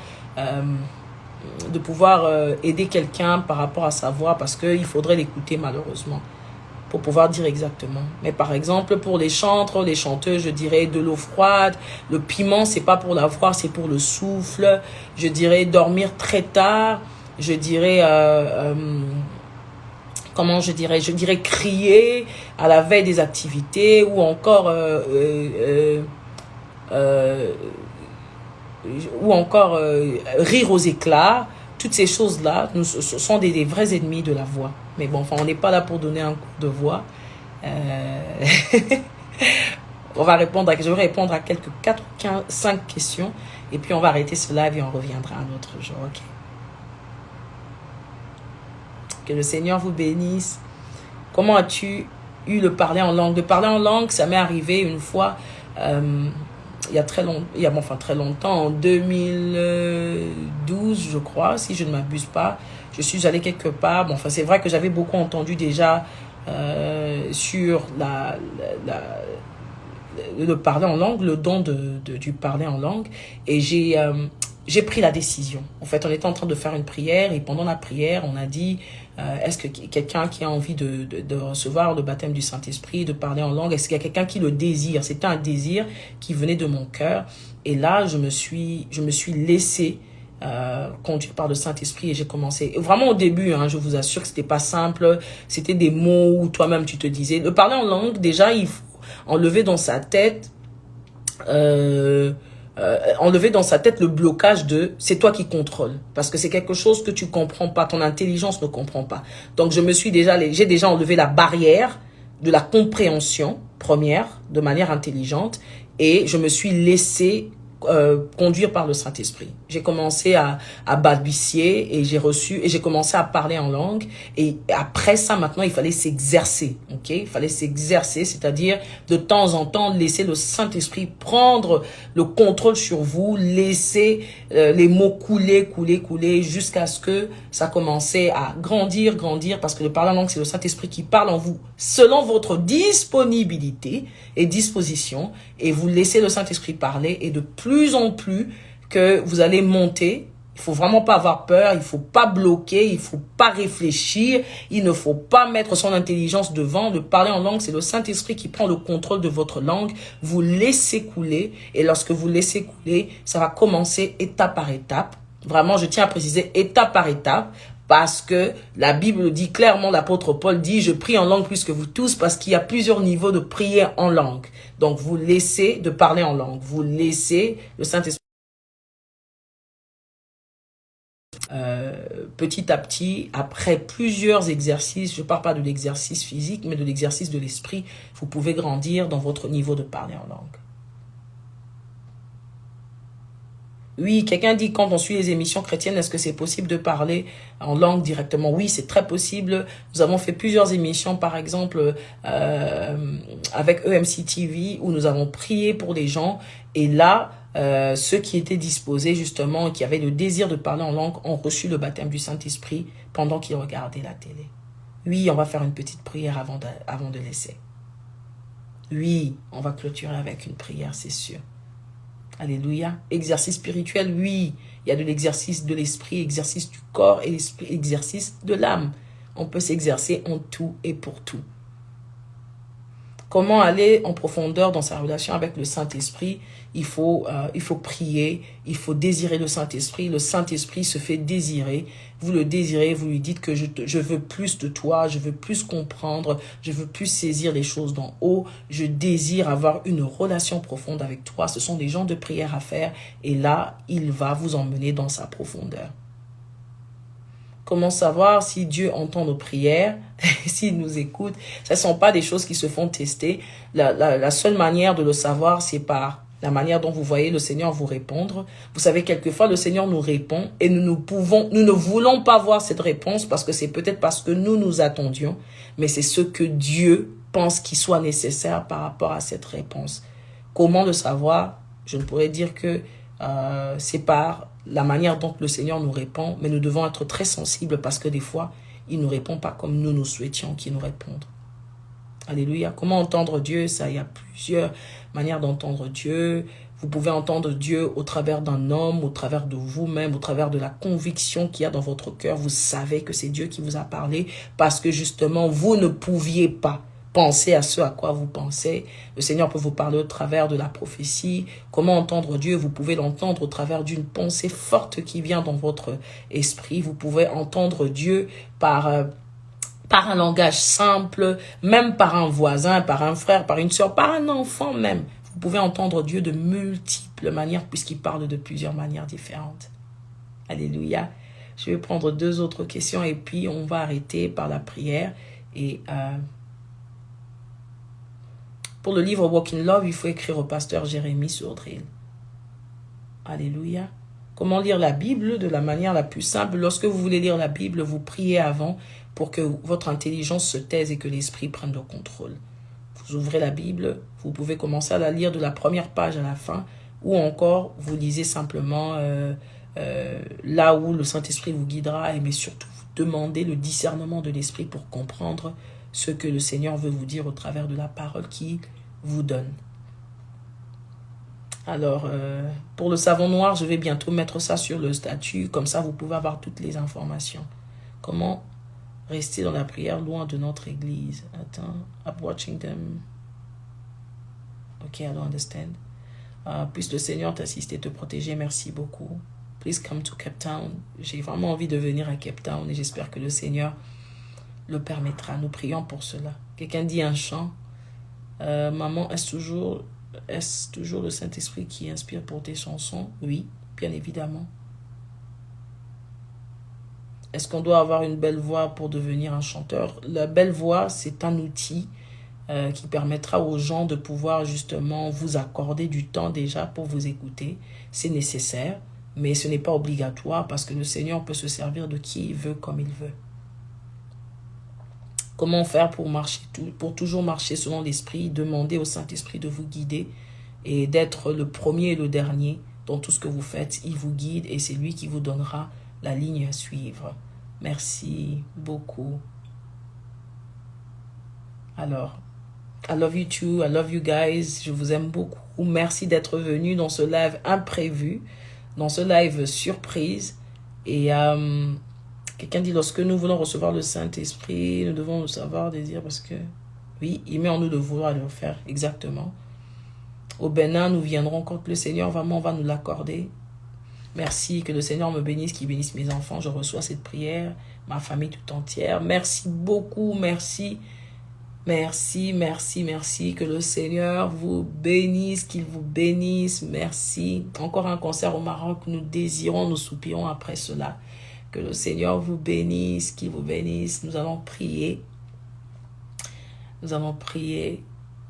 aider quelqu'un par rapport à sa voix, parce qu'il faudrait l'écouter malheureusement pour pouvoir dire exactement. Mais par exemple, pour les chantres, les chanteuses, je dirais de l'eau froide. Le piment, c'est pas pour la voix, c'est pour le souffle. Je dirais dormir très tard. Je dirais comment je dirais crier à la veille des activités, ou encore rire aux éclats. Toutes ces choses-là ce sont des vrais ennemis de la voix. Mais bon, enfin, on n'est pas là pour donner un cours de voix. Je vais répondre à quelques 4 ou 5 questions. Et puis, on va arrêter ce live et on reviendra un autre jour. Ok. Que le Seigneur vous bénisse. Comment as-tu eu le parler en langue? Le parler en langue, ça m'est arrivé une fois, il y a très longtemps, en 2012, je crois, si je ne m'abuse pas. Je suis allée quelque part. Bon, enfin, c'est vrai que j'avais beaucoup entendu déjà sur le parler en langue, le don du parler en langue. Et j'ai pris la décision. En fait, on était en train de faire une prière et pendant la prière, on a dit, est-ce que quelqu'un qui a envie de recevoir le baptême du Saint-Esprit, de parler en langue, est-ce qu'il y a quelqu'un qui le désire? C'était un désir qui venait de mon cœur. Et là, je me suis laissé conduire par le Saint-Esprit et j'ai commencé. Et vraiment au début, hein, je vous assure que c'était pas simple. C'était des mots où toi-même tu te disais. Le parler en langue, déjà, il faut enlever dans sa tête le blocage de c'est toi qui contrôle, parce que c'est quelque chose que tu comprends pas, ton intelligence ne comprend pas. Donc j'ai déjà enlevé la barrière de la compréhension première de manière intelligente et je me suis laissé conduire par le Saint-Esprit. J'ai commencé à balbutier et j'ai commencé à parler en langue. Et après ça, maintenant, il fallait s'exercer. Ok, il fallait s'exercer, c'est-à-dire de temps en temps laisser le Saint-Esprit prendre le contrôle sur vous, laisser les mots couler jusqu'à ce que ça commençait à grandir, parce que le parler en langue, c'est le Saint-Esprit qui parle en vous selon votre disponibilité et disposition, et vous laissez le Saint-Esprit parler, et de plus en plus que vous allez monter. Il faut vraiment pas avoir peur, il faut pas bloquer, il faut pas réfléchir, il ne faut pas mettre son intelligence devant. De parler en langue, c'est le Saint-Esprit qui prend le contrôle de votre langue. Vous laissez couler, et lorsque vous laissez couler, ça va commencer étape par étape. Vraiment, je tiens à préciser étape par étape, parce que la Bible dit clairement, l'apôtre Paul dit, je prie en langue plus que vous tous, parce qu'il y a plusieurs niveaux de prière en langue. Donc, vous laissez de parler en langue, vous laissez le Saint-Esprit. Petit à petit, après plusieurs exercices, je ne parle pas de l'exercice physique, mais de l'exercice de l'esprit, vous pouvez grandir dans votre niveau de parler en langue. Oui, quelqu'un dit, quand on suit les émissions chrétiennes, est-ce que c'est possible de parler en langue directement? Oui, c'est très possible. Nous avons fait plusieurs émissions, par exemple, avec EMC TV, où nous avons prié pour les gens. Et là, ceux qui étaient disposés, justement, qui avaient le désir de parler en langue, ont reçu le baptême du Saint-Esprit pendant qu'ils regardaient la télé. Oui, on va faire une petite prière avant de laisser. Oui, on va clôturer avec une prière, c'est sûr. Alléluia. Exercice spirituel, oui. Il y a de l'exercice de l'esprit, exercice du corps et exercice de l'âme. On peut s'exercer en tout et pour tout. Comment aller en profondeur dans sa relation avec le Saint-Esprit? Il faut prier, il faut désirer le Saint-Esprit. Le Saint-Esprit se fait désirer. Vous le désirez, vous lui dites que je veux plus de toi, je veux plus comprendre, je veux plus saisir les choses d'en haut. Je désire avoir une relation profonde avec toi. Ce sont des gens de prière à faire et là, il va vous emmener dans sa profondeur. Comment savoir si Dieu entend nos prières, s'il nous écoute? Ce ne sont pas des choses qui se font tester. La seule manière de le savoir, c'est par la manière dont vous voyez le Seigneur vous répondre. Vous savez, quelquefois, le Seigneur nous répond et nous ne voulons pas voir cette réponse parce que c'est peut-être parce que nous attendions, mais c'est ce que Dieu pense qu'il soit nécessaire par rapport à cette réponse. Comment le savoir? Je ne pourrais dire que c'est par la manière dont le Seigneur nous répond, mais nous devons être très sensibles parce que des fois, il ne nous répond pas comme nous souhaitions qu'il nous réponde. Alléluia. Comment entendre Dieu? Ça, il y a plusieurs manières d'entendre Dieu. Vous pouvez entendre Dieu au travers d'un homme, au travers de vous-même, au travers de la conviction qu'il y a dans votre cœur. Vous savez que c'est Dieu qui vous a parlé parce que justement, vous ne pouviez pas penser à ce à quoi vous pensez. Le Seigneur peut vous parler au travers de la prophétie. Comment entendre Dieu? Vous pouvez l'entendre au travers d'une pensée forte qui vient dans votre esprit. Vous pouvez entendre Dieu par un langage simple, même par un voisin, par un frère, par une soeur, par un enfant même. Vous pouvez entendre Dieu de multiples manières puisqu'il parle de plusieurs manières différentes. Alléluia. Je vais prendre 2 autres questions et puis on va arrêter par la prière. Et pour le livre Walk in Love, il faut écrire au pasteur Jérémie Sourdril. Alléluia. Comment lire la Bible de la manière la plus simple? Lorsque vous voulez lire la Bible, vous priez avant pour que votre intelligence se taise et que l'esprit prenne le contrôle. Vous ouvrez la Bible, vous pouvez commencer à la lire de la première page à la fin, ou encore vous lisez simplement là où le Saint-Esprit vous guidera, mais surtout vous demandez le discernement de l'esprit pour comprendre ce que le Seigneur veut vous dire au travers de la parole qu'il vous donne. Alors, pour le savon noir, je vais bientôt mettre ça sur le statut, comme ça vous pouvez avoir toutes les informations. Comment rester dans la prière loin de notre église? Attends, I'm watching them. Ok, I don't understand. Puisse le Seigneur t'assister, te protéger, merci beaucoup. Please come to Cape Town. J'ai vraiment envie de venir à Cape Town et j'espère que le Seigneur le permettra. Nous prions pour cela. Quelqu'un dit un chant. Maman, est-ce toujours le Saint-Esprit qui inspire pour tes chansons? Oui, bien évidemment. Est-ce qu'on doit avoir une belle voix pour devenir un chanteur? La belle voix, c'est un outil qui permettra aux gens de pouvoir justement vous accorder du temps déjà pour vous écouter. C'est nécessaire, mais ce n'est pas obligatoire parce que le Seigneur peut se servir de qui il veut comme il veut. Comment faire pour toujours marcher selon l'Esprit? Demander au Saint-Esprit de vous guider et d'être le premier et le dernier dans tout ce que vous faites. Il vous guide et c'est lui qui vous donnera la ligne à suivre. Merci beaucoup. Alors, I love you too, I love you guys. Je vous aime beaucoup. Merci d'être venus dans ce live imprévu, dans ce live surprise. Et quelqu'un dit, lorsque nous voulons recevoir le Saint-Esprit, nous devons le savoir, désir, parce que, oui, il met en nous le vouloir le faire, exactement. Au Bénin, nous viendrons quand le Seigneur vraiment va nous l'accorder. Merci, que le Seigneur me bénisse, qu'il bénisse mes enfants. Je reçois cette prière, ma famille tout entière. Merci beaucoup, merci. Merci, merci, merci. Que le Seigneur vous bénisse, qu'il vous bénisse. Merci. Encore un concert au Maroc. Nous désirons, nous soupirons après cela. Que le Seigneur vous bénisse, qu'il vous bénisse. Nous allons prier. Nous allons prier.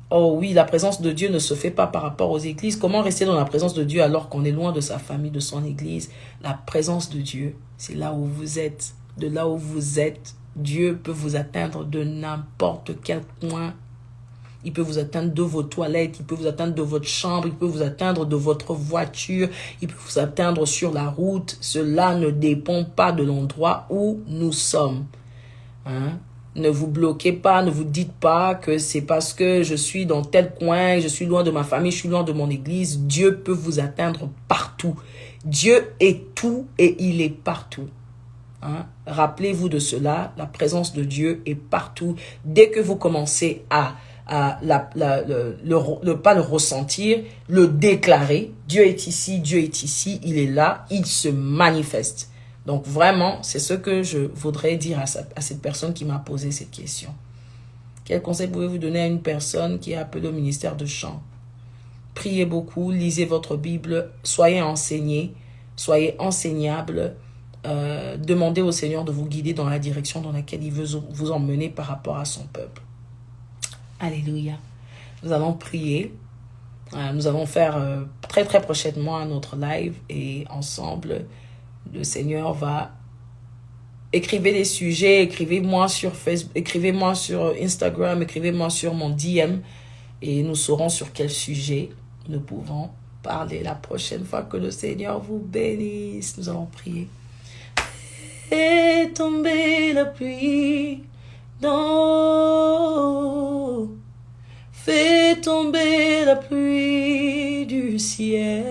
Oh oui, la présence de Dieu ne se fait pas par rapport aux églises. Comment rester dans la présence de Dieu alors qu'on est loin de sa famille, de son église? La présence de Dieu, c'est là où vous êtes. De là où vous êtes, Dieu peut vous atteindre de n'importe quel coin. Il peut vous atteindre de vos toilettes, il peut vous atteindre de votre chambre, il peut vous atteindre de votre voiture, il peut vous atteindre sur la route. Cela ne dépend pas de l'endroit où nous sommes. Hein? Ne vous bloquez pas, ne vous dites pas que c'est parce que je suis dans tel coin, je suis loin de ma famille, je suis loin de mon église. Dieu peut vous atteindre partout. Dieu est tout et il est partout. Hein? Rappelez-vous de cela, la présence de Dieu est partout. Dès que vous commencez à pas le ressentir, le déclarer, Dieu est ici, il est là, il se manifeste. Donc vraiment, c'est ce que je voudrais dire à cette personne qui m'a posé cette question. Quel conseil pouvez-vous donner à une personne qui est appelée au ministère de chant? Priez beaucoup, lisez votre Bible, soyez enseignés, soyez enseignables. Demandez au Seigneur de vous guider dans la direction dans laquelle il veut vous emmener par rapport à son peuple. Alléluia. Nous allons prier. Nous allons faire très très prochainement un autre live et ensemble, le Seigneur va... Écrivez des sujets, écrivez-moi sur Facebook, écrivez-moi sur Instagram, écrivez-moi sur mon DM et nous saurons sur quel sujet nous pouvons parler la prochaine fois. Que le Seigneur vous bénisse. Nous allons prier. Et tomber la pluie d'en fais tomber la pluie du ciel.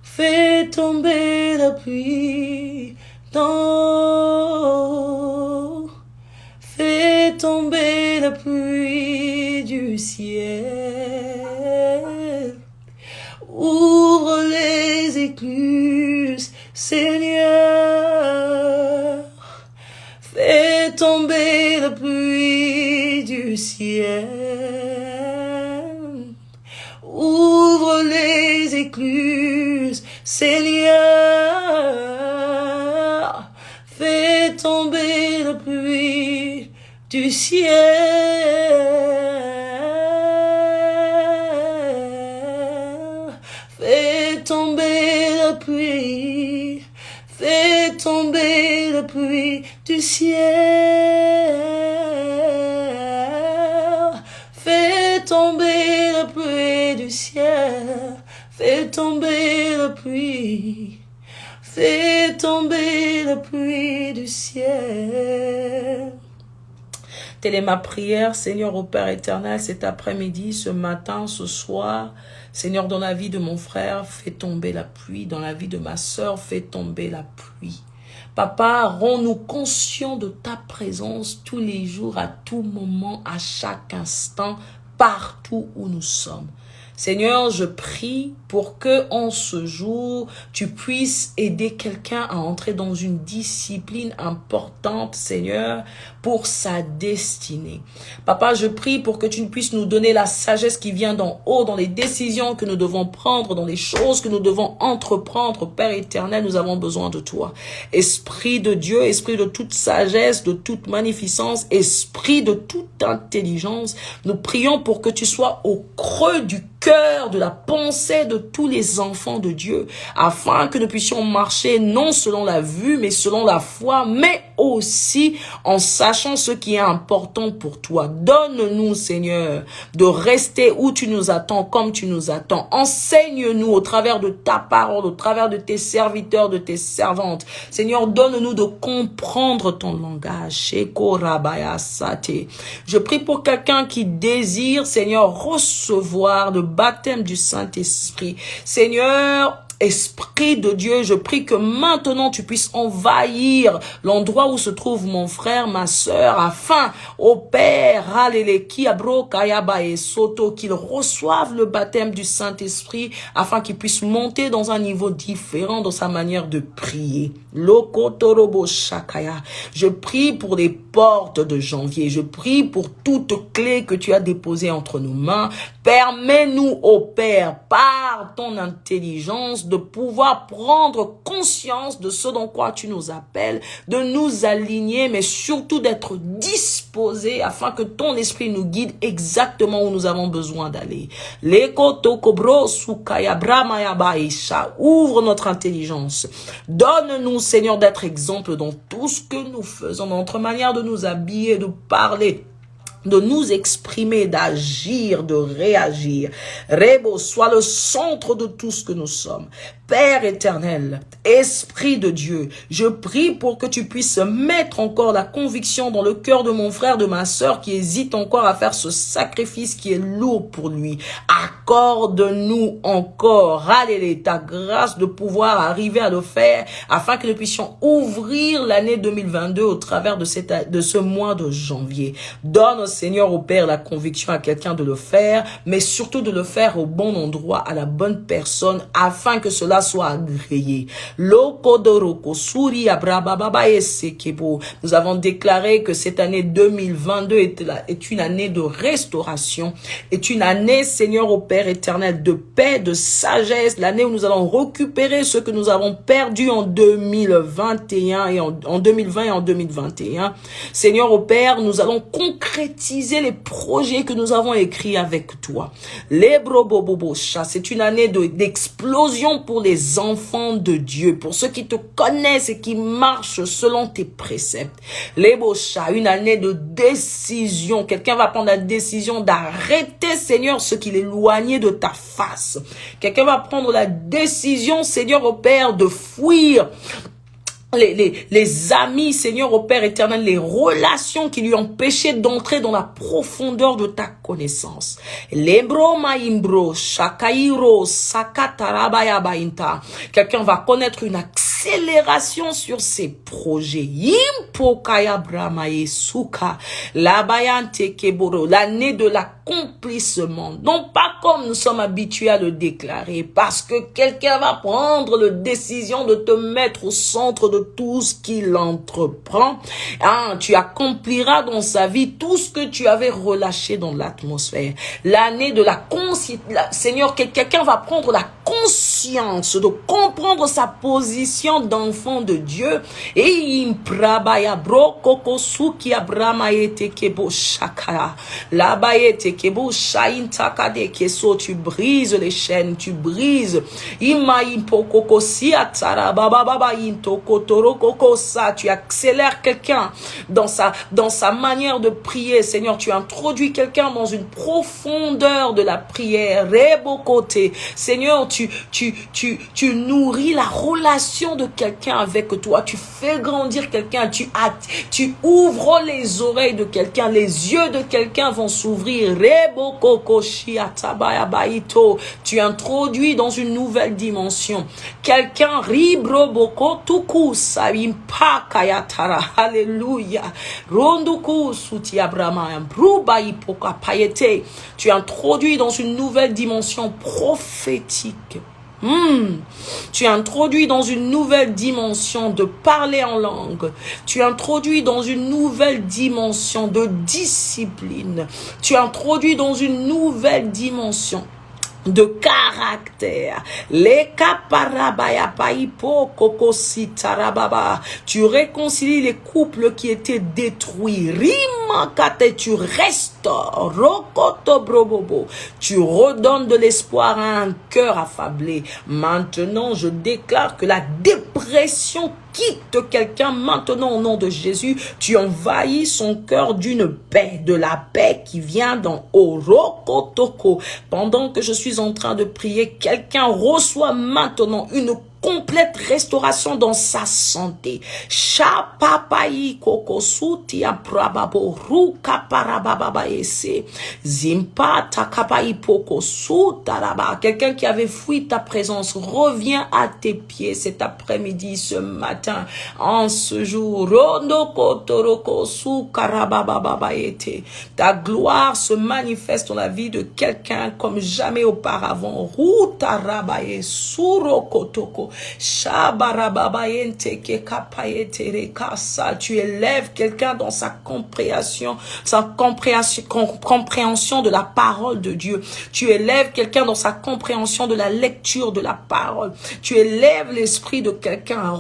Fais tomber la pluie d'en fais tomber la pluie du ciel. Ouvre les écluses, Seigneur. Fais tomber la pluie du ciel. Ouvre les écluses, Seigneur. Fais tomber la pluie du ciel. Fais tomber la pluie. Fais tomber la pluie du ciel. Fais tomber la pluie du ciel. Fais tomber la pluie. Fais tomber la pluie du ciel. Telle est ma prière, Seigneur, au Père éternel, cet après-midi, ce matin, ce soir. Seigneur, dans la vie de mon frère, fais tomber la pluie. Dans la vie de ma sœur, fais tomber la pluie. Papa, rends-nous conscients de ta présence tous les jours, à tout moment, à chaque instant, partout où nous sommes. Seigneur, je prie pour que en ce jour, tu puisses aider quelqu'un à entrer dans une discipline importante, Seigneur, pour sa destinée. Papa, je prie pour que tu puisses nous donner la sagesse qui vient d'en haut, dans les décisions que nous devons prendre, dans les choses que nous devons entreprendre. Père éternel, nous avons besoin de toi. Esprit de Dieu, esprit de toute sagesse, de toute magnificence, esprit de toute intelligence, nous prions pour que tu sois au creux du cœur de la pensée de tous les enfants de Dieu, afin que nous puissions marcher non selon la vue, mais selon la foi, mais aussi en sachant ce qui est important pour toi. Donne-nous, Seigneur, de rester où tu nous attends, comme tu nous attends. Enseigne-nous au travers de ta parole, au travers de tes serviteurs, de tes servantes. Seigneur, donne-nous de comprendre ton langage. Je prie pour quelqu'un qui désire, Seigneur, recevoir le baptême du Saint-Esprit. Seigneur, Esprit de Dieu, je prie que maintenant tu puisses envahir l'endroit où se trouve mon frère, ma sœur, afin, ô Père, qu'il reçoive le baptême du Saint-Esprit, afin qu'il puisse monter dans un niveau différent dans sa manière de prier. Je prie pour les portes de janvier. Je prie pour toute clé que tu as déposée entre nos mains. Permets-nous, ô Père, par ton intelligence, de pouvoir prendre conscience de ce dans quoi tu nous appelles, de nous aligner, mais surtout d'être disposés afin que ton esprit nous guide exactement où nous avons besoin d'aller. Ouvre notre intelligence. Donne-nous, Seigneur, d'être exemple dans tout ce que nous faisons, dans notre manière de nous habiller, de parler, de nous exprimer, d'agir, de réagir. Rebo, sois le centre de tout ce que nous sommes. Père éternel, Esprit de Dieu, je prie pour que tu puisses mettre encore la conviction dans le cœur de mon frère, de ma sœur qui hésite encore à faire ce sacrifice qui est lourd pour lui. Accorde-nous encore, allez, ta grâce de pouvoir arriver à le faire afin que nous puissions ouvrir l'année 2022 au travers de ce mois de janvier. Donne, Seigneur, au Père, la conviction à quelqu'un de le faire, mais surtout de le faire au bon endroit, à la bonne personne, afin que cela soit agréé. Nous avons déclaré que cette année 2022 est une année de restauration, est une année, Seigneur, au Père éternel, de paix, de sagesse, l'année où nous allons récupérer ce que nous avons perdu en 2021 et en 2020 et en 2021. Seigneur, au Père, nous allons concrétiser concrétiser les projets que nous avons écrits avec toi. Les brobobobocha, c'est une année d'explosion pour les enfants de Dieu, pour ceux qui te connaissent et qui marchent selon tes préceptes. Les bocha, une année de décision. Quelqu'un va prendre la décision d'arrêter, Seigneur, ce qui l'éloignait de ta face. Quelqu'un va prendre la décision, Seigneur, au Père, de fuir les amis, Seigneur, au Père éternel, les relations qui lui empêchaient d'entrer dans la profondeur de ta connaissance. Lembro maimbro, shakairo, sakatarabayabainta. Quelqu'un va connaître une accélération sur ses projets. Impo kaya bramae suka, labayante keboro, l'année de l'accomplissement. Non pas comme nous sommes habitués à le déclarer, parce que quelqu'un va prendre la décision de te mettre au centre de tout ce qu'il entreprend. Tu accompliras dans sa vie tout ce que tu avais relâché dans l'atmosphère. L'année de la conscience. Seigneur, quelqu'un va prendre la conscience de comprendre sa position d'enfant de Dieu. Et imprabaya brokoko suki abramaete kebo shakara. Labaete kebo shain takade keso. Tu brises les chaînes, tu brises. Ima impokoko siatara baba baba intoko. Tu accélères quelqu'un dans sa manière de prier. Seigneur, tu introduis quelqu'un dans une profondeur de la prière. Rebokote. Seigneur, tu nourris la relation de quelqu'un avec toi. Tu fais grandir quelqu'un. Tu ouvres les oreilles de quelqu'un. Les yeux de quelqu'un vont s'ouvrir. Rebokoko shiatabayabaito. Tu introduis dans une nouvelle dimension. Quelqu'un ribroboko tuku. Alléluia. Ronduku suti Abraham. Bruba ipoka payete. Tu introduis dans une nouvelle dimension prophétique. Tu introduis dans une nouvelle dimension de parler en langue. Tu introduis dans une nouvelle dimension de discipline. Tu introduis dans une nouvelle dimension de caractère. Les kaparabaya paipo kokositarababa. Tu réconcilies les couples qui étaient détruits. Rimakate, tu restaures. Rokoto brobobo. Tu redonnes de l'espoir à un cœur affablé. Maintenant, je déclare que la dépression quitte quelqu'un maintenant au nom de Jésus. Tu envahis son cœur d'une paix, de la paix qui vient d'en haut. Rokotoko. Pendant que je suis en train de prier, quelqu'un reçoit maintenant une complète restauration dans sa santé. Shapapai kokosuti aprababo ruka parababa ese zimpa takapai pokosu taraba. Quelqu'un qui avait fui ta présence revient à tes pieds cet après-midi, ce matin, en ce jour. Rondo kotoroko su karababa ete. Ta gloire se manifeste dans la vie de quelqu'un comme jamais auparavant. Rutarabaye surokotoko. Tu élèves quelqu'un dans sa compréhension de la parole de Dieu. Tu élèves quelqu'un dans sa compréhension de la lecture de la parole. Tu élèves l'esprit de quelqu'un.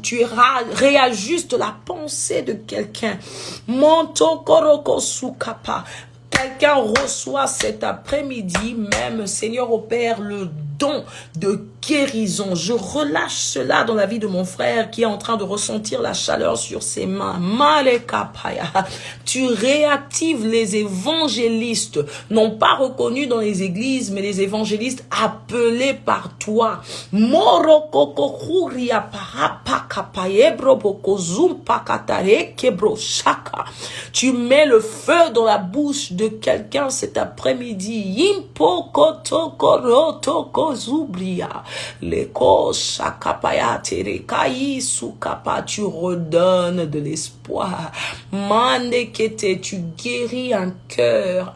Tu réajustes la pensée de quelqu'un. Quelqu'un reçoit cet après-midi même, Seigneur au Père, le don de guérison. Je relâche cela dans la vie de mon frère qui est en train de ressentir la chaleur sur ses mains. Malekapaya. Tu réactives les évangélistes, non pas reconnus dans les églises, mais les évangélistes appelés par toi. Morokokokuria parapakapayebroboko zumpakatare Tu mets le feu dans la bouche de quelqu'un cet après-midi. Impokotokorotokozubria. Tu redonnes de l'espoir. Mandekete, tu guéris un cœur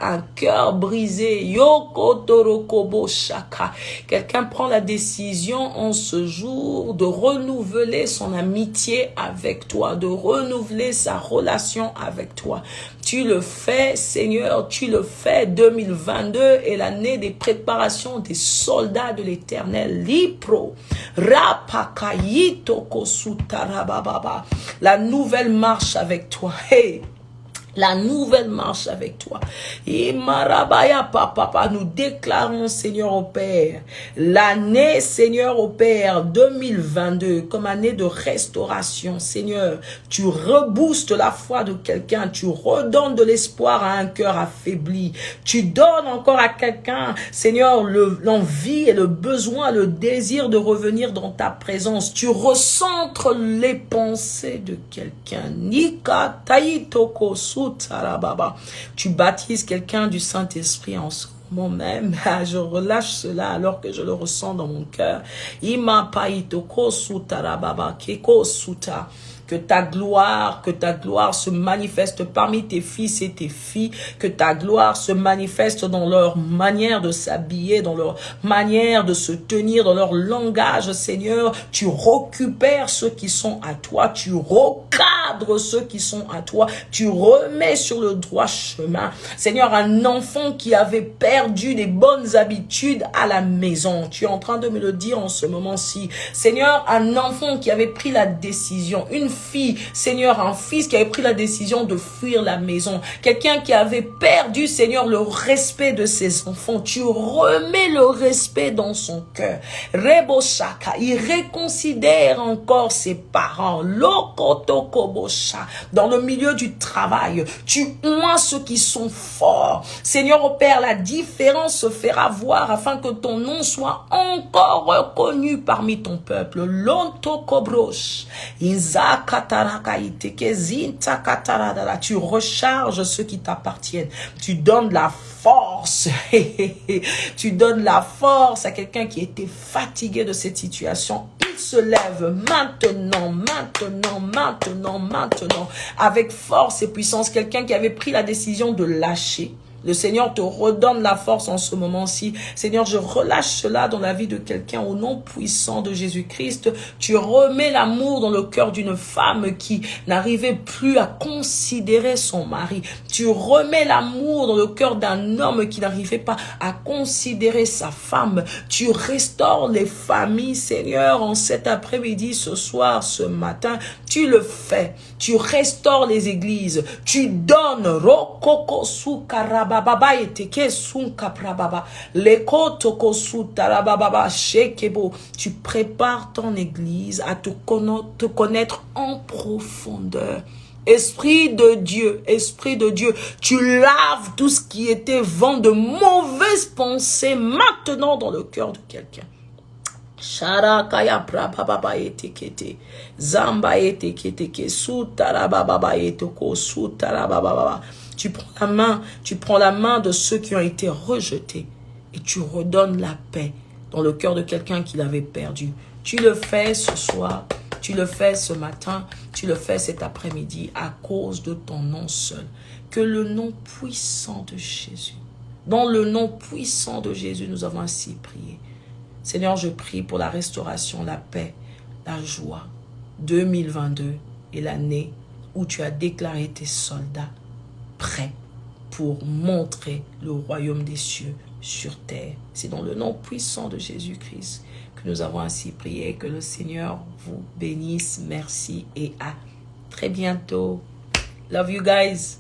brisé. Yokotoroko shaka. Quelqu'un prend la décision en ce jour de renouveler son amitié avec toi, de renouveler sa relation avec toi. Tu le fais, Seigneur, tu le fais. 2022 est l'année des préparations des soldats de l'Éternel. Lipro, rapakayito kosutarababa. La nouvelle marche avec toi. Hey! La nouvelle marche avec toi. Et Marabaya Papa, nous déclarons, Seigneur au Père, l'année, Seigneur au Père, 2022, comme année de restauration. Seigneur, tu reboostes la foi de quelqu'un, tu redonnes de l'espoir à un cœur affaibli. Tu donnes encore à quelqu'un, Seigneur, l'envie et le besoin, le désir de revenir dans ta présence. Tu recentres les pensées de quelqu'un. Nika Taitoko Sutarababa. Tu baptises quelqu'un du Saint-Esprit en ce moment même. Je relâche cela alors que je le ressens dans mon cœur. Ima Paitoko Sutarababa Keko Suta. Que ta gloire se manifeste parmi tes fils et tes filles, que ta gloire se manifeste dans leur manière de s'habiller, dans leur manière de se tenir, dans leur langage, Seigneur. Tu récupères ceux qui sont à toi, tu recadres ceux qui sont à toi, tu remets sur le droit chemin. Seigneur, un enfant qui avait perdu des bonnes habitudes à la maison, tu es en train de me le dire en ce moment-ci. Seigneur, un enfant qui avait pris la décision, une fille, Seigneur, un fils qui avait pris la décision de fuir la maison, quelqu'un qui avait perdu, Seigneur, le respect de ses enfants, tu remets le respect dans son cœur. Reboshaka, il réconsidère encore ses parents. Lokotokobosha, dans le milieu du travail, tu oins ceux qui sont forts. Seigneur au Père, la différence se fera voir afin que ton nom soit encore reconnu parmi ton peuple. Lontokobrosh, Isaac. Tu recharges ceux qui t'appartiennent. Tu donnes la force. Tu donnes la force à quelqu'un qui était fatigué de cette situation. Il se lève maintenant, avec force et puissance. Quelqu'un qui avait pris la décision de lâcher. Le Seigneur te redonne la force en ce moment-ci. Seigneur, je relâche cela dans la vie de quelqu'un au nom puissant de Jésus-Christ. Tu remets l'amour dans le cœur d'une femme qui n'arrivait plus à considérer son mari. Tu remets l'amour dans le cœur d'un homme qui n'arrivait pas à considérer sa femme. Tu restaures les familles, Seigneur, en cet après-midi, ce soir, ce matin. Tu le fais. Tu restaures les églises. Tu donnes Rokoko Sukaraba. Tu prépares ton église à te connaître en profondeur. Esprit de Dieu, tu laves tout ce qui était vent de mauvaises pensées maintenant dans le cœur de quelqu'un. Sharakaya prababa etekete zamba etekete sutarababa etoko sutarababa. Tu prends la main de ceux qui ont été rejetés et tu redonnes la paix dans le cœur de quelqu'un qui l'avait perdu. Tu le fais ce soir, tu le fais ce matin, tu le fais cet après-midi à cause de ton nom seul. Que le nom puissant de Jésus, dans le nom puissant de Jésus, nous avons ainsi prié. Seigneur, je prie pour la restauration, la paix, la joie. 2022 est l'année où tu as déclaré tes soldats prêts pour montrer le royaume des cieux sur terre. C'est dans le nom puissant de Jésus-Christ que nous avons ainsi prié. Que le Seigneur vous bénisse. Merci et à très bientôt. Love you guys.